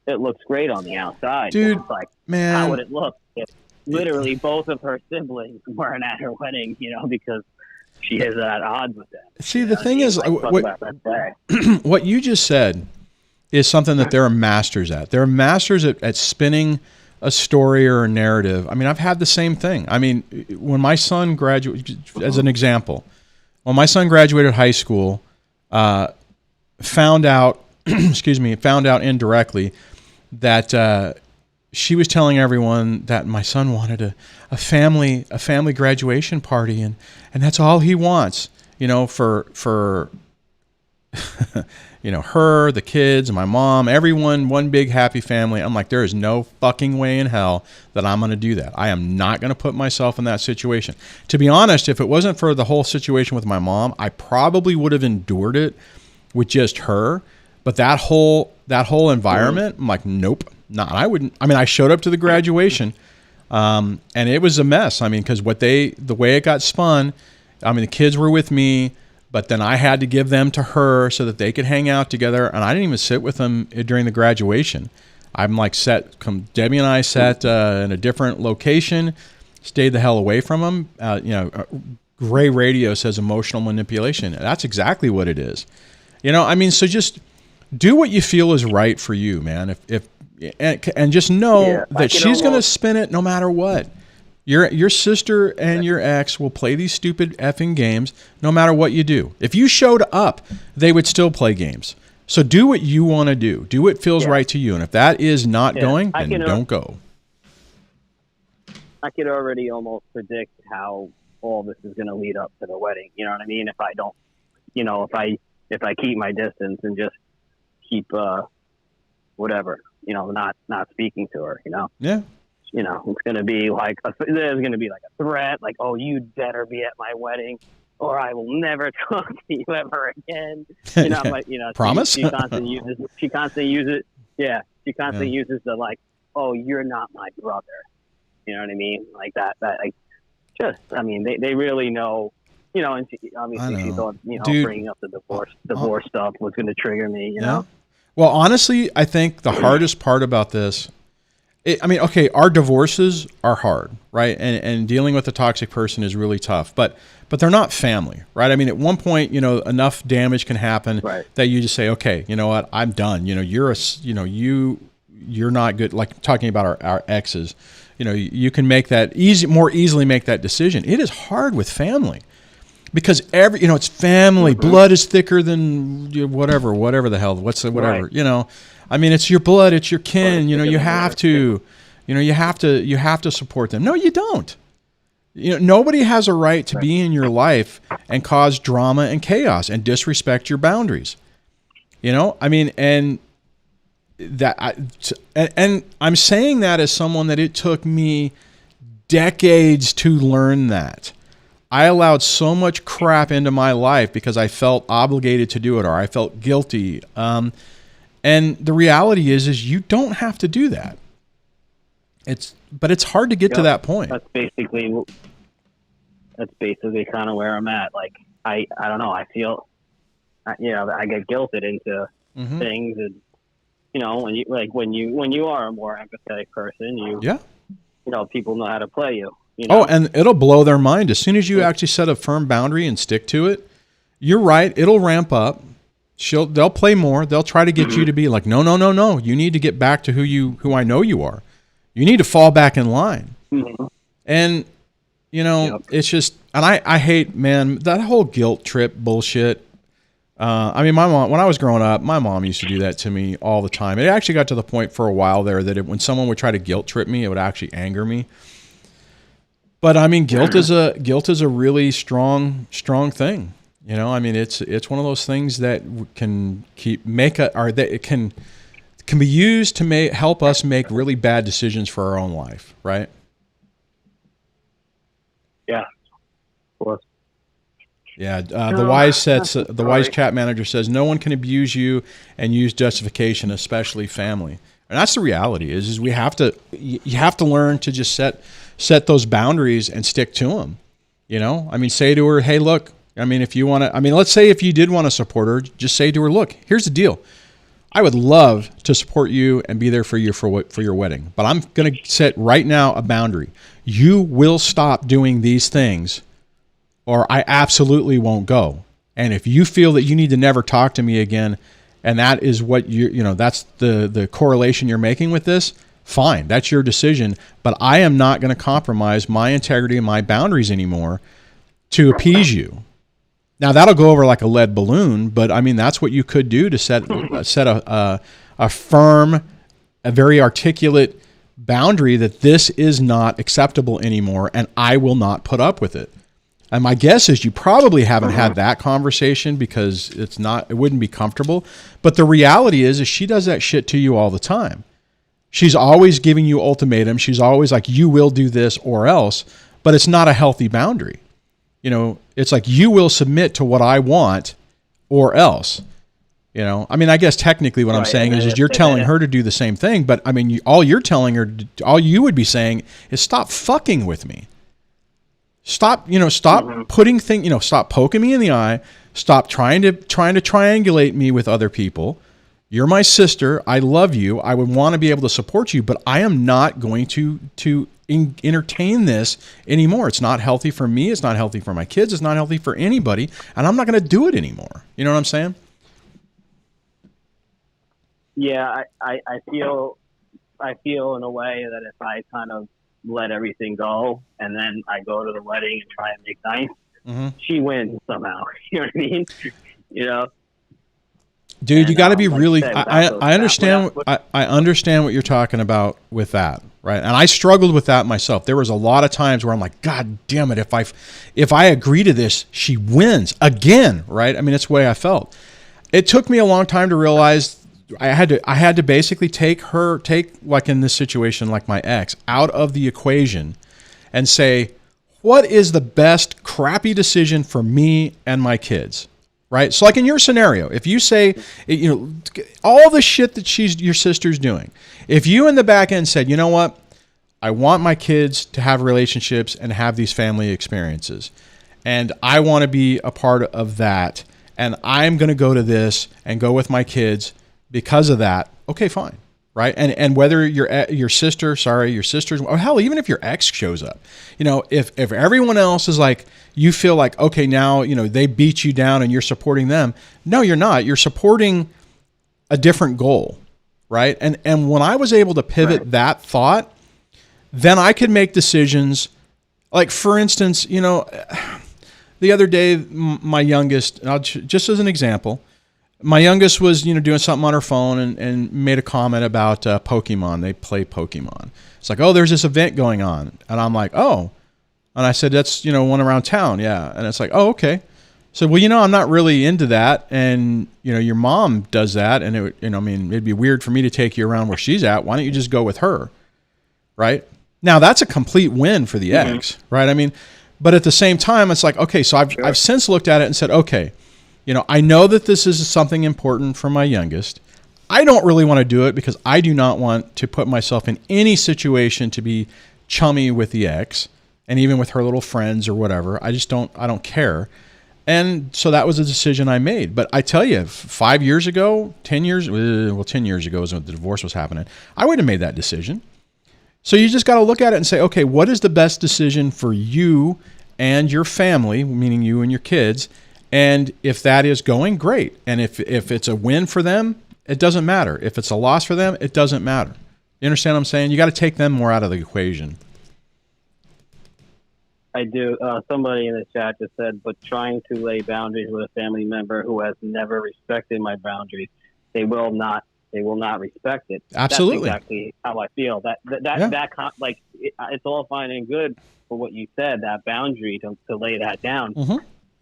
it looks great on the outside. Dude, it's like, man, how would it look if literally both of her siblings weren't at her wedding? Because she is at odds with them. See, the thing is, what what you just said is something that they're masters at. They're masters at spinning a story or a narrative. I mean, I've had the same thing. I mean, when my son graduated, as an example, when my son graduated high school, found out indirectly that she was telling everyone that my son wanted a family graduation party, and that's all he wants, for her, the kids, my mom, everyone, one big happy family. I'm like, there is no fucking way in hell that I'm going to do that. I am not going to put myself in that situation. To be honest, if it wasn't for the whole situation with my mom, I probably would have endured it with just her. But that whole environment, I'm like, nope, I wouldn't. I mean, I showed up to the graduation, and it was a mess. I mean, because the way it got spun, I mean, the kids were with me, but then I had to give them to her so that they could hang out together. And I didn't even sit with them during the graduation. I'm like Debbie and I sat in a different location, stayed the hell away from them. Gray Radio says emotional manipulation. That's exactly what it is. I mean, so just do what you feel is right for you, man. And just know that she's going to spin it no matter what. Your sister and your ex will play these stupid effing games no matter what you do. If you showed up, they would still play games. So do what you want to do. Do what feels right to you. And if that is not going, then don't go. I could already almost predict how all this is going to lead up to the wedding. You know what I mean? If I don't, if I keep my distance and just keep whatever, not speaking to her, Yeah. It's going to be like there's going to be like a threat, like, oh, you'd better be at my wedding or I will never talk to you ever again. Promise? She constantly uses uses the like, oh, you're not my brother. You know what I mean? Like that they really know, and obviously she thought, Dude, bringing up the divorce stuff was going to trigger me, you know? Well, honestly, I think the hardest part about this, our divorces are hard, right? And dealing with a toxic person is really tough, but they're not family, right? I mean, at one point, enough damage can happen that you just say, okay, you know what, I'm done. You're not good. Like talking about our exes, you can make that more easily make that decision. It is hard with family because it's family. Blood is thicker than whatever the hell, whatever. I mean, it's your blood, it's your kin. You have to support them. No, you don't. Nobody has a right to be in your life and cause drama and chaos and disrespect your boundaries. I mean, and I'm saying that as someone that it took me decades to learn that. I allowed so much crap into my life because I felt obligated to do it or I felt guilty. And the reality is you don't have to do that. But it's hard to get to that point. That's basically kind of where I'm at. Like, I don't know. I feel, I get guilted into things, and when you are a more empathetic person, people know how to play you. Oh, and it'll blow their mind as soon as you actually set a firm boundary and stick to it. You're right. It'll ramp up. They'll play more. They'll try to get you to be like, no. You need to get back to who I know you are. You need to fall back in line. And it's just, and I hate, man, that whole guilt trip bullshit. My mom, when I was growing up, my mom used to do that to me all the time. It actually got to the point for a while there that when someone would try to guilt trip me, it would actually anger me. But I mean, guilt is a really strong thing. It's one of those things that can it can be used to help us make really bad decisions for our own life, right? Yeah, of course. Yeah, the wise chat manager says no one can abuse you and use justification, especially family. And that's the reality. Is you have to learn to just set those boundaries and stick to them. Say to her, hey, look. If you want to, let's say if you did want to support her, just say to her, look, here's the deal. I would love to support you and be there for you for your wedding, but I'm going to set right now a boundary. You will stop doing these things, or I absolutely won't go. And if you feel that you need to never talk to me again, and that is what that's the correlation you're making with this, fine, that's your decision. But I am not going to compromise my integrity and my boundaries anymore to appease you. Now that'll go over like a lead balloon, but I mean that's what you could do to set a firm, a very articulate boundary that this is not acceptable anymore, and I will not put up with it. And my guess is you probably haven't had that conversation because it wouldn't be comfortable. But the reality is she does that shit to you all the time. She's always giving you ultimatums. She's always like, you will do this or else, but it's not a healthy boundary. It's like, you will submit to what I want or else. I mean, I guess technically what I'm saying is you're telling her to do the same thing, but I mean, all you would be saying is stop fucking with me. Stop putting things, stop poking me in the eye. Stop trying to triangulate me with other people. You're my sister. I love you. I would want to be able to support you, but I am not going to entertain this anymore. It's not healthy for me. It's not healthy for my kids. It's not healthy for anybody, and I'm not going to do it anymore. You know what I'm saying? Yeah, I feel in a way that if I kind of let everything go and then I go to the wedding and try and make nice, she wins somehow. You know what I mean? Dude, and, you got to be really. I understand. I understand what you're talking about with that, right? And I struggled with that myself. There was a lot of times where I'm like, God damn it! If I agree to this, she wins again, right? I mean, it's the way I felt. It took me a long time to realize I had to basically take like in this situation, like my ex, out of the equation, and say, what is the best crappy decision for me and my kids? Right? So like in your scenario, if you say, all the shit that your sister's doing, if you in the back end said, you know what, I want my kids to have relationships and have these family experiences, and I want to be a part of that, and I'm going to go to this and go with my kids because of that, okay, fine. Right? And whether your sister's, or hell, even if your ex shows up, if everyone else is like, you feel like, okay, now, they beat you down and you're supporting them. No, you're not. You're supporting a different goal. Right? And when I was able to pivot that thought, then I could make decisions. Like, for instance, the other day, my youngest, just as an example, my youngest was, doing something on her phone and made a comment about Pokemon. They play Pokemon. It's like, oh, there's this event going on. And I'm like, oh. And I said, that's, one around town. Yeah. And it's like, oh, okay. So, well, I'm not really into that. And, your mom does that. And, it'd be weird for me to take you around where she's at. Why don't you just go with her? Right? Now, that's a complete win for the ex, right? I mean, but at the same time, it's like, okay, so I've since looked at it and said, okay, I know that this is something important for my youngest. I don't really want to do it because I do not want to put myself in any situation to be chummy with the ex and even with her little friends or whatever. I don't care. And so that was a decision I made. But I tell you, 5 years ago, 10 years ago is when the divorce was happening, I wouldn't have made that decision. So you just got to look at it and say, okay, what is the best decision for you and your family, meaning you and your kids? And if that is going, great. And if it's a win for them, it doesn't matter. If it's a loss for them, it doesn't matter. You understand what I'm saying? You got to take them more out of the equation. I do. Somebody in the chat just said, but trying to lay boundaries with a family member who has never respected my boundaries, they will not respect it. Absolutely. That's exactly how I feel. It's all fine and good for what you said, that boundary to lay that down. Mm-hmm.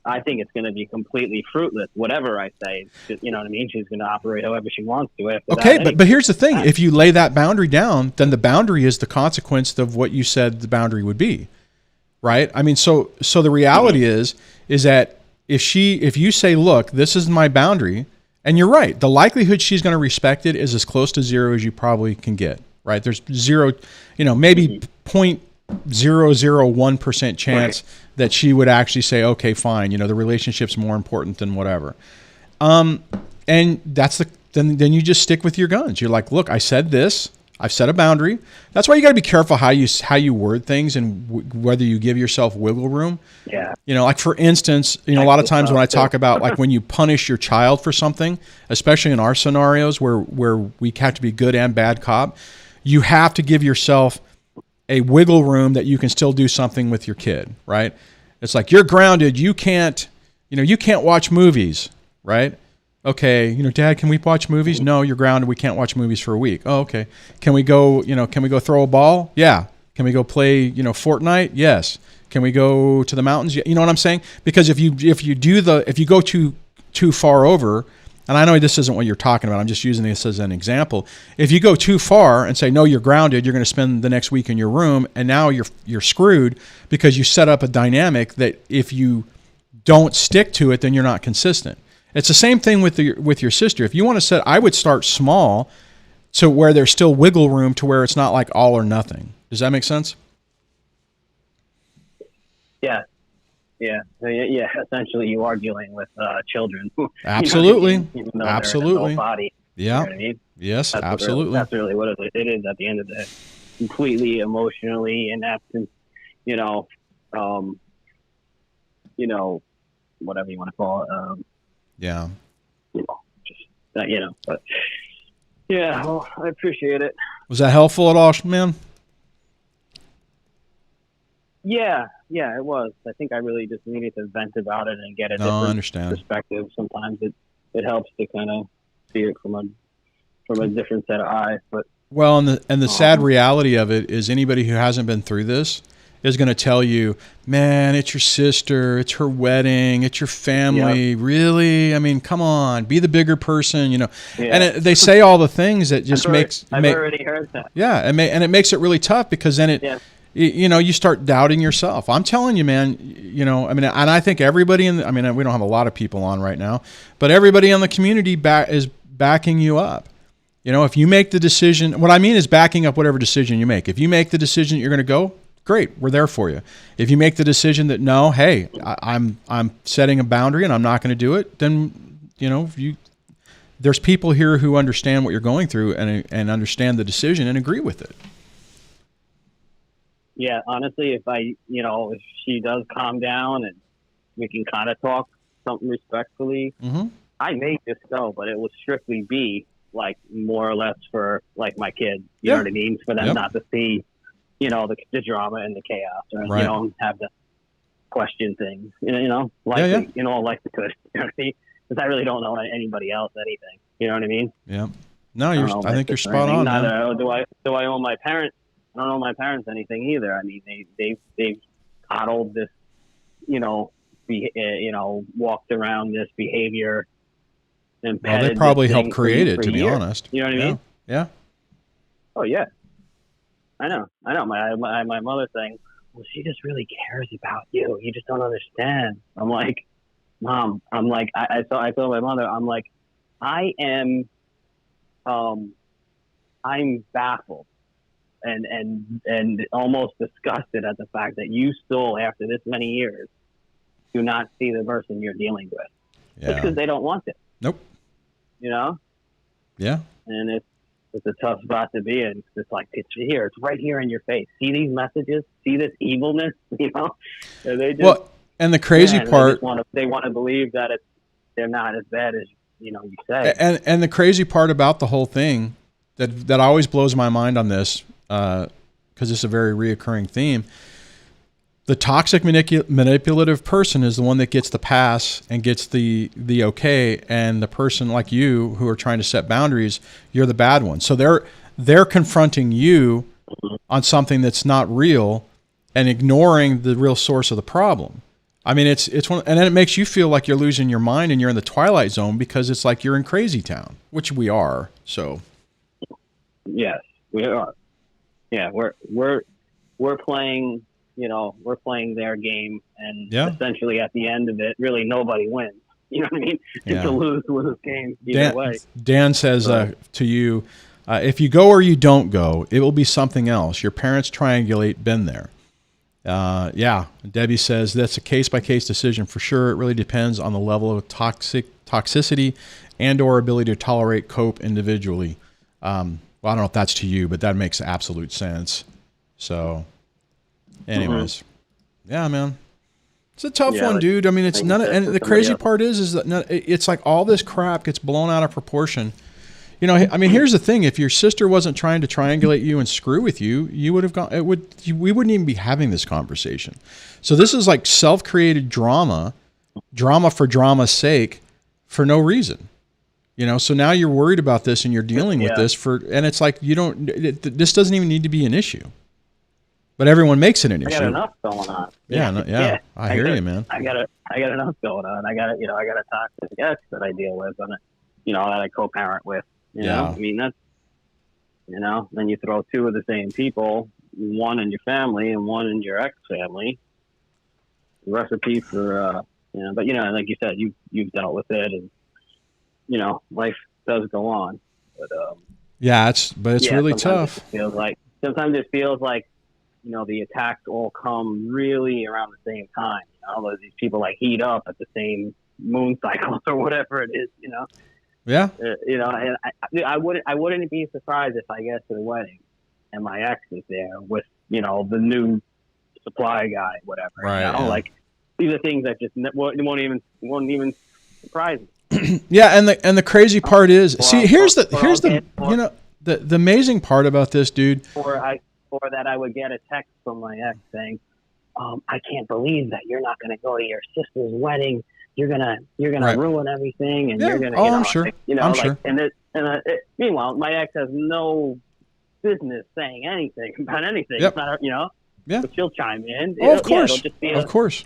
I think it's going to be completely fruitless. Whatever I say, you know what I mean? She's going to operate however she wants to. Okay, but here's the thing. If you lay that boundary down, then the boundary is the consequence of what you said the boundary would be, right? I mean, so the reality is that if you say, look, this is my boundary, and you're right, the likelihood she's going to respect it is as close to zero as you probably can get, right? There's zero, maybe 0.001% chance that she would actually say, okay, fine, the relationship's more important than whatever. And that's then you just stick with your guns. You're like, look, I said this. I've set a boundary. That's why you got to be careful how you word things and whether you give yourself wiggle room. Yeah. Like for instance, a lot of times when I talk about like when you punish your child for something, especially in our scenarios where we have to be good and bad cop, you have to give yourself a wiggle room that you can still do something with your kid, right? It's like, you're grounded. You can't watch movies, right? Okay, Dad, can we watch movies? No, you're grounded. We can't watch movies for a week. Oh, okay. Can we go throw a ball? Yeah. Can we go play, Fortnite? Yes. Can we go to the mountains? You know what I'm saying? Because if you go too far over, and I know this isn't what you're talking about, I'm just using this as an example. If you go too far and say, no, you're grounded, you're going to spend the next week in your room, and now you're screwed because you set up a dynamic that if you don't stick to it, then you're not consistent. It's the same thing with your sister. If you want to set, I would start small to where there's still wiggle room to where it's not like all or nothing. Does that make sense? Yeah. Yeah. Essentially, you are dealing with children. Absolutely. Even though Absolutely. They're body. Yeah. You know what I mean? Yes, that's absolutely. That's really what it is at the end of the day. Completely emotionally inept, and whatever you want to call it. Yeah. But yeah, well, I appreciate it. Was that helpful at all, man? Yeah, it was. I think I really just needed to vent about it and get a different perspective. Sometimes it helps to kind of see it from a different set of eyes. But and the sad reality of it is anybody who hasn't been through this is going to tell you, man, it's your sister, it's her wedding, it's your family. Yep. Really? I mean, come on, be the bigger person, Yeah. And they say all the things that just I've already heard that. Yeah, and it makes it really tough because then you start doubting yourself. I'm telling you, man, and I think everybody we don't have a lot of people on right now, but everybody in the community is backing you up. If you make the decision, what I mean is backing up whatever decision you make. If you make the decision you're going to go, great, we're there for you. If you make the decision that no, hey, I'm setting a boundary and I'm not going to do it, then there's people here who understand what you're going through and understand the decision and agree with it. Yeah, honestly, if she does calm down and we can kind of talk something respectfully, I may just go, but it will strictly be like more or less for like my kids. You know what I mean? For them not to see. The drama and the chaos, or have to question things, like they could, what I mean? Because I really don't know anybody else anything, you know what I mean? Yeah. No, I think you're spot on. Neither do I owe my parents. I don't owe my parents anything either. I mean, they've coddled this, walked around this behavior. And they probably helped create it, to be honest. You know what I mean? Yeah. Oh yeah. I know. My mother saying, well, she just really cares about you. You just don't understand. I'm like, Mom, I told my mother, I'm like, I'm baffled and almost disgusted at the fact that you still, after this many years, do not see the person you're dealing with. Yeah. It's because they don't want it. Nope. Yeah. And it's a tough spot to be in. It's like, it's here. It's right here in your face. See these messages? See this evilness? And they just, and the crazy part, they want to believe that they're not as bad as you say. And the crazy part about the whole thing that always blows my mind on this, because it's a very reoccurring theme. The toxic manipulative person is the one that gets the pass and gets the okay, and the person like you who are trying to set boundaries, you're the bad one. So they're confronting you on something that's not real and ignoring the real source of the problem. I mean, it's one, and then it makes you feel like you're losing your mind and you're in the twilight zone because it's like you're in crazy town, which we are. So, yes, we are. Yeah, we're playing. We're playing their game, and essentially at the end of it, really nobody wins. You know what I mean? It's a lose game either way. Dan says to you, if you go or you don't go, it will be something else. Your parents triangulate, been there. Debbie says that's a case-by-case decision for sure. It really depends on the level of toxicity and or ability to tolerate, cope individually. Well, I don't know if that's to you, but that makes absolute sense. So anyways, yeah, man. It's a tough one, dude. I mean, it's none of, and the crazy part is that it's like all this crap gets blown out of proportion. You know, I mean, here's the thing: if your sister wasn't trying to triangulate you and screw with you, you would have gone. We wouldn't even be having this conversation. So this is like self-created drama for drama's sake, for no reason. You know, so now you're worried about this and you're dealing with this and it's like this doesn't even need to be an issue. But everyone makes it an issue. I got enough going on. Yeah. I hear you, man. I got enough going on. I got a toxic ex that I deal with, and that I co-parent with. You know, I mean that's, then you throw two of the same people, one in your family and one in your ex family. Recipe for but like you said, you've dealt with it, and life does go on. But it's really tough. Sometimes it feels like the attacks all come really around the same time. These people like heat up at the same moon cycles or whatever it is. Yeah. And I wouldn't be surprised if I get to the wedding and my ex is there with the new supply guy, whatever. Right. Like these are things that just won't even surprise me. Yeah, and the crazy part is, here's the amazing part about this, dude. Or that I would get a text from my ex saying, I can't believe that you're not going to go to your sister's wedding. You're gonna ruin everything, and you're gonna. I'm sure. I'm sure. Meanwhile, my ex has no business saying anything about anything. Yep. It's not but she'll chime in. Of course. Of course.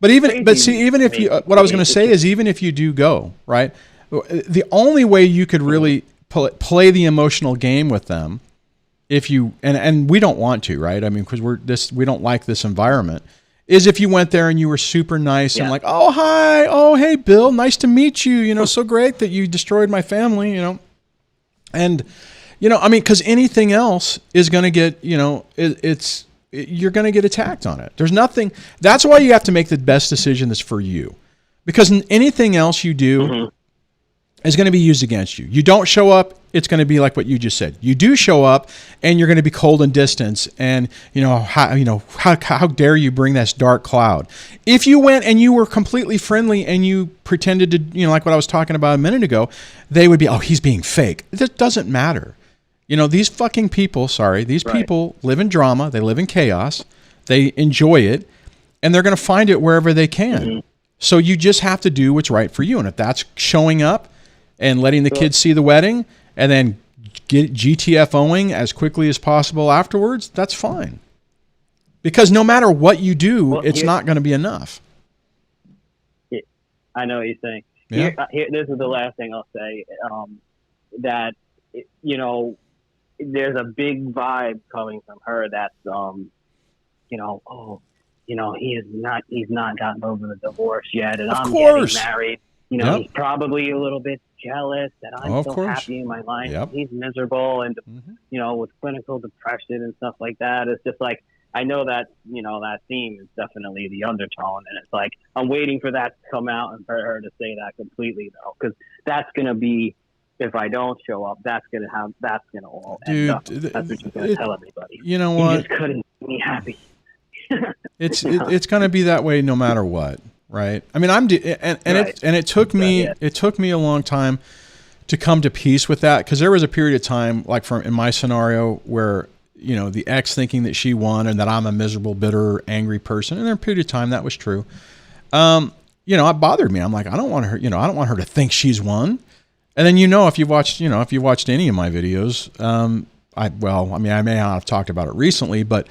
But even if you, what I was going to say is, even if you do go, right, the only way you could really play the emotional game with them, if you, and we don't want to, right? I mean, because we don't like this environment, is if you went there and you were super nice and like, oh, hi, oh, hey, Bill, nice to meet you, so great that you destroyed my family, and, I mean, because anything else is going to get, you're going to get attacked on it. There's nothing. That's why you have to make the best decision that's for you, because anything else you do is going to be used against you. You don't show up, it's going to be like what you just said. You do show up, and you're going to be cold and distant, and how dare you bring this dark cloud? If you went and you were completely friendly and you pretended to, like what I was talking about a minute ago, they would be, oh, he's being fake. It doesn't matter. These fucking people, people live in drama. They live in chaos. They enjoy it, and they're going to find it wherever they can. So you just have to do what's right for you. And if that's showing up and letting the kids see the wedding and then get GTFOing as quickly as possible afterwards, that's fine. Because no matter what you do, it's not going to be enough. I know what you're saying. Yeah. This is the last thing I'll say. That, there's a big vibe coming from her that's, he's not gotten over the divorce yet, and I'm getting married. He's probably a little bit jealous that I'm so happy in my life. Yep. He's miserable and, with clinical depression and stuff like that. It's just like, I know that, that theme is definitely the undertone. And it's like, I'm waiting for that to come out and for her to say that completely, though, because that's going to be, if I don't show up, that's going to all end up. That's what you're going to tell everybody. You know what? He just couldn't make me happy. It's going to be that way no matter what. Right. I mean, it took me a long time to come to peace with that, because there was a period of time, like in my scenario, where the ex thinking that she won and that I'm a miserable, bitter, angry person, and there was a period of time that was true. It bothered me. I'm like, I don't want her. I don't want her to think she's won. And then if you've watched any of my videos, I may not have talked about it recently, but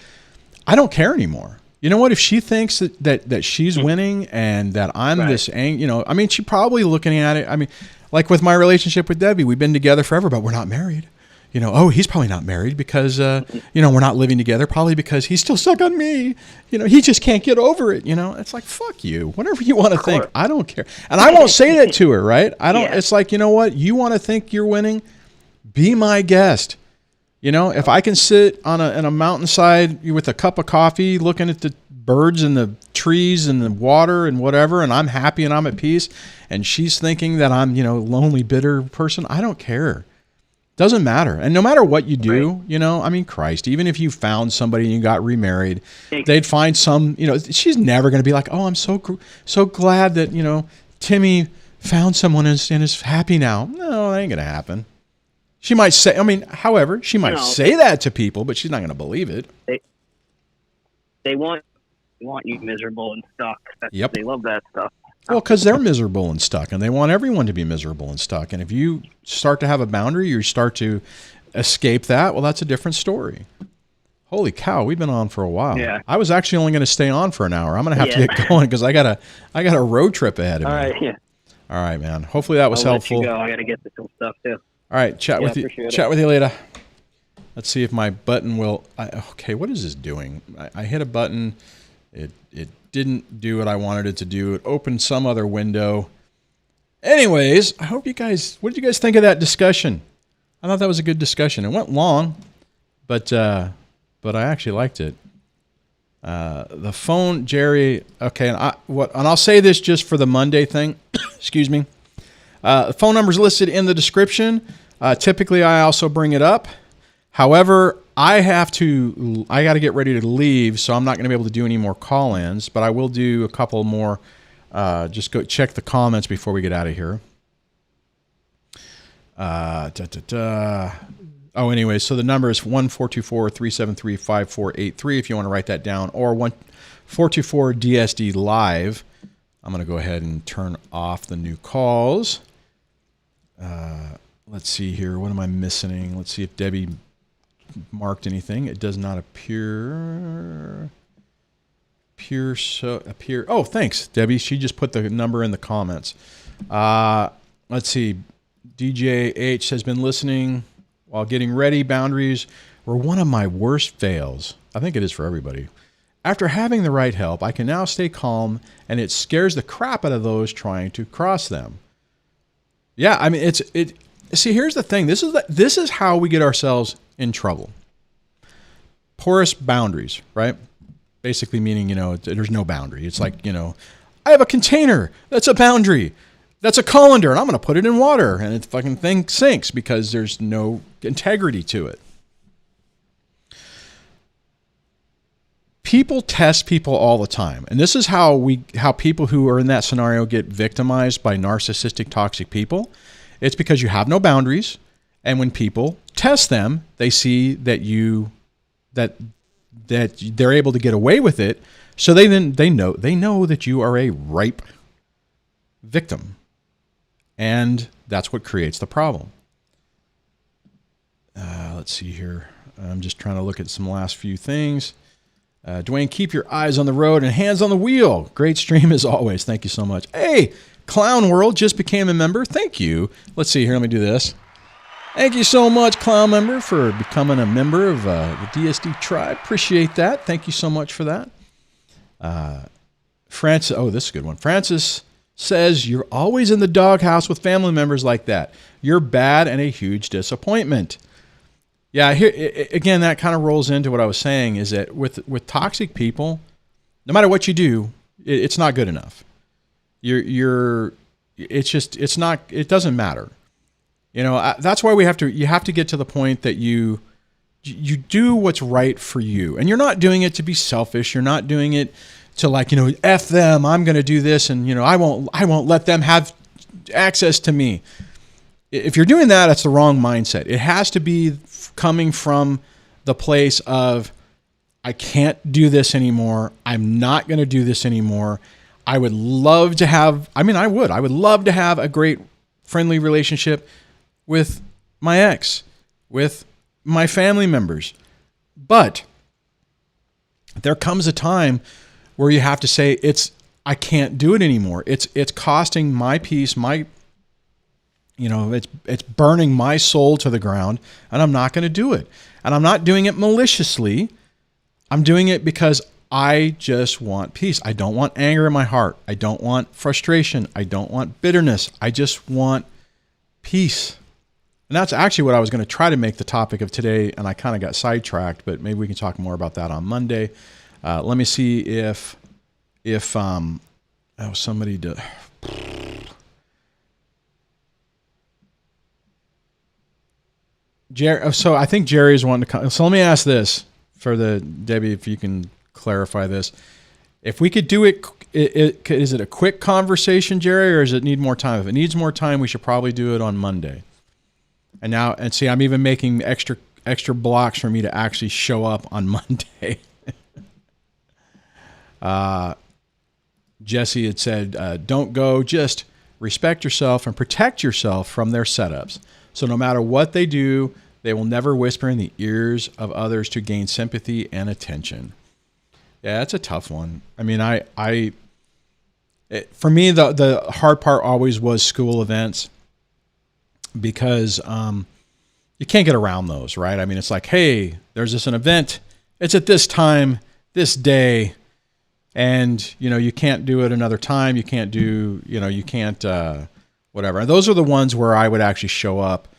I don't care anymore. You know what? If she thinks that she's winning and that I'm this, she's probably looking at it. I mean, like with my relationship with Debbie, we've been together forever, but we're not married. He's probably not married because, we're not living together, probably because he's still stuck on me. He just can't get over it. It's like, fuck you. Whatever you want to think, I don't care. And I won't say that to her, right? It's like, you know what? You want to think you're winning? Be my guest. If I can sit on a mountainside with a cup of coffee looking at the birds and the trees and the water and whatever, and I'm happy and I'm at peace, and she's thinking that I'm, lonely, bitter person, I don't care. Doesn't matter. And no matter what you do, Christ, even if you found somebody and you got remarried, they'd find some, she's never going to be like, oh, I'm so glad that, Timmy found someone and is happy now. No, that ain't going to happen. She might say, however, she might say that to people, but she's not going to believe it. They want you miserable and stuck. Yep. They love that stuff. Well, because they're miserable and stuck, and they want everyone to be miserable and stuck. And if you start to have a boundary, you start to escape that, well, that's a different story. Holy cow, we've been on for a while. Yeah. I was actually only going to stay on for an hour. I'm going to have to get going because I got a road trip ahead of me. All right, yeah. All right, man. Hopefully that was helpful. Let you go. I got to get to some stuff too. All right, chat with you later. Let's see if my button will. Okay, what is this doing? I hit a button. It didn't do what I wanted it to do. It opened some other window. Anyways, I hope you guys. What did you guys think of that discussion? I thought that was a good discussion. It went long, but I actually liked it. The phone, Jerry. Okay, and I'll say this just for the Monday thing. Excuse me. The phone number is listed in the description. Typically, I also bring it up. However, I got to get ready to leave, so I'm not going to be able to do any more call-ins, but I will do a couple more. Just go check the comments before we get out of here. Anyway, so the number is 1-424-373-5483 if you want to write that down, or 1-424-DSD-LIVE. I'm going to go ahead and turn off the new calls. Let's see here. What am I missing? Let's see if Debbie marked anything. It does not appear. Oh, thanks, Debbie. She just put the number in the comments. Let's see. DJ H has been listening while getting ready. Boundaries were one of my worst fails. I think it is for everybody. After having the right help, I can now stay calm, and it scares the crap out of those trying to cross them. Yeah, I mean, see, here's the thing. This is how we get ourselves in trouble. Porous boundaries, right? Basically meaning, there's no boundary. It's like, I have a container. That's a boundary. That's a colander, and I'm going to put it in water, and the fucking thing sinks because there's no integrity to it. People test people all the time, and this is how people who are in that scenario get victimized by narcissistic, toxic people. It's because you have no boundaries, and when people test them, they see that they're able to get away with it. So they know that you are a ripe victim, and that's what creates the problem. Let's see here. I'm just trying to look at some last few things. Duane, keep your eyes on the road and hands on the wheel. Great stream as always. Thank you so much. Hey, Clown World just became a member. Thank you. Let's see here. Let me do this. Thank you so much, Clown Member, for becoming a member of the DSD tribe. Appreciate that. Thank you so much for that. Francis, this is a good one. Francis says, you're always in the doghouse with family members like that. You're bad and a huge disappointment. Yeah, here again, that kind of rolls into what I was saying, is that with toxic people, no matter what you do, it's not good enough. It doesn't matter. That's why you have to get to the point that you do what's right for you. And you're not doing it to be selfish. You're not doing it to F them, I'm going to do this, and I won't let them have access to me. If you're doing that, that's the wrong mindset. It has to be coming from the place of, I can't do this anymore. I'm not going to do this anymore. I would love to have a great friendly relationship with my ex, with my family members. But there comes a time where you have to say, I can't do it anymore. It's costing my peace, it's burning my soul to the ground, and I'm not going to do it. And I'm not doing it maliciously. I'm doing it because I just want peace. I don't want anger in my heart. I don't want frustration. I don't want bitterness. I just want peace. And that's actually what I was going to try to make the topic of today, and I kind of got sidetracked, but maybe we can talk more about that on Monday. Let me see if somebody did. Jerry, so I think Jerry is wanting to come. So let me ask this for Debbie, if you can clarify this. If we could do it, is it a quick conversation, Jerry, or does it need more time? If it needs more time, we should probably do it on Monday. And see, I'm even making extra blocks for me to actually show up on Monday. Jesse had said, don't go, just respect yourself and protect yourself from their setups. So no matter what they do, they will never whisper in the ears of others to gain sympathy and attention. Yeah, that's a tough one. I mean, for me, the hard part always was school events, because you can't get around those, right? I mean, it's like, hey, there's an event. It's at this time, this day, and, you can't do it another time. You can't do, you can't, whatever. And those are the ones where I would actually show up,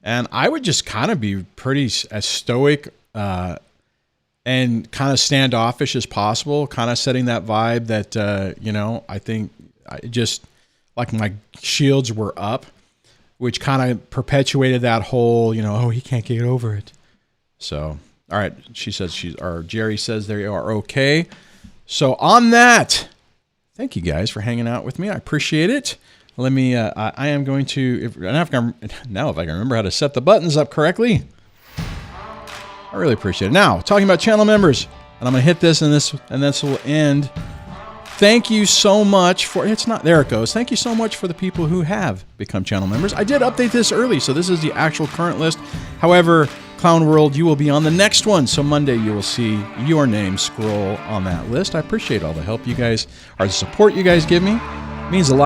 and I would just kind of be pretty as stoic and kind of standoffish as possible, kind of setting that vibe that, I think just like my shields were up, which kind of perpetuated that whole, oh, he can't get over it. So, all right. Jerry says they are okay. So on that, thank you guys for hanging out with me. I appreciate it. Let me, I am going to, if I can remember how to set the buttons up correctly, I really appreciate it. Now, talking about channel members, and I'm going to hit this, and this will end. Thank you so much for, there it goes. Thank you so much for the people who have become channel members. I did update this early, so this is the actual current list. However, Clown World, you will be on the next one. So Monday, you will see your name scroll on that list. I appreciate all the help you guys, or the support you guys give me. It means a lot.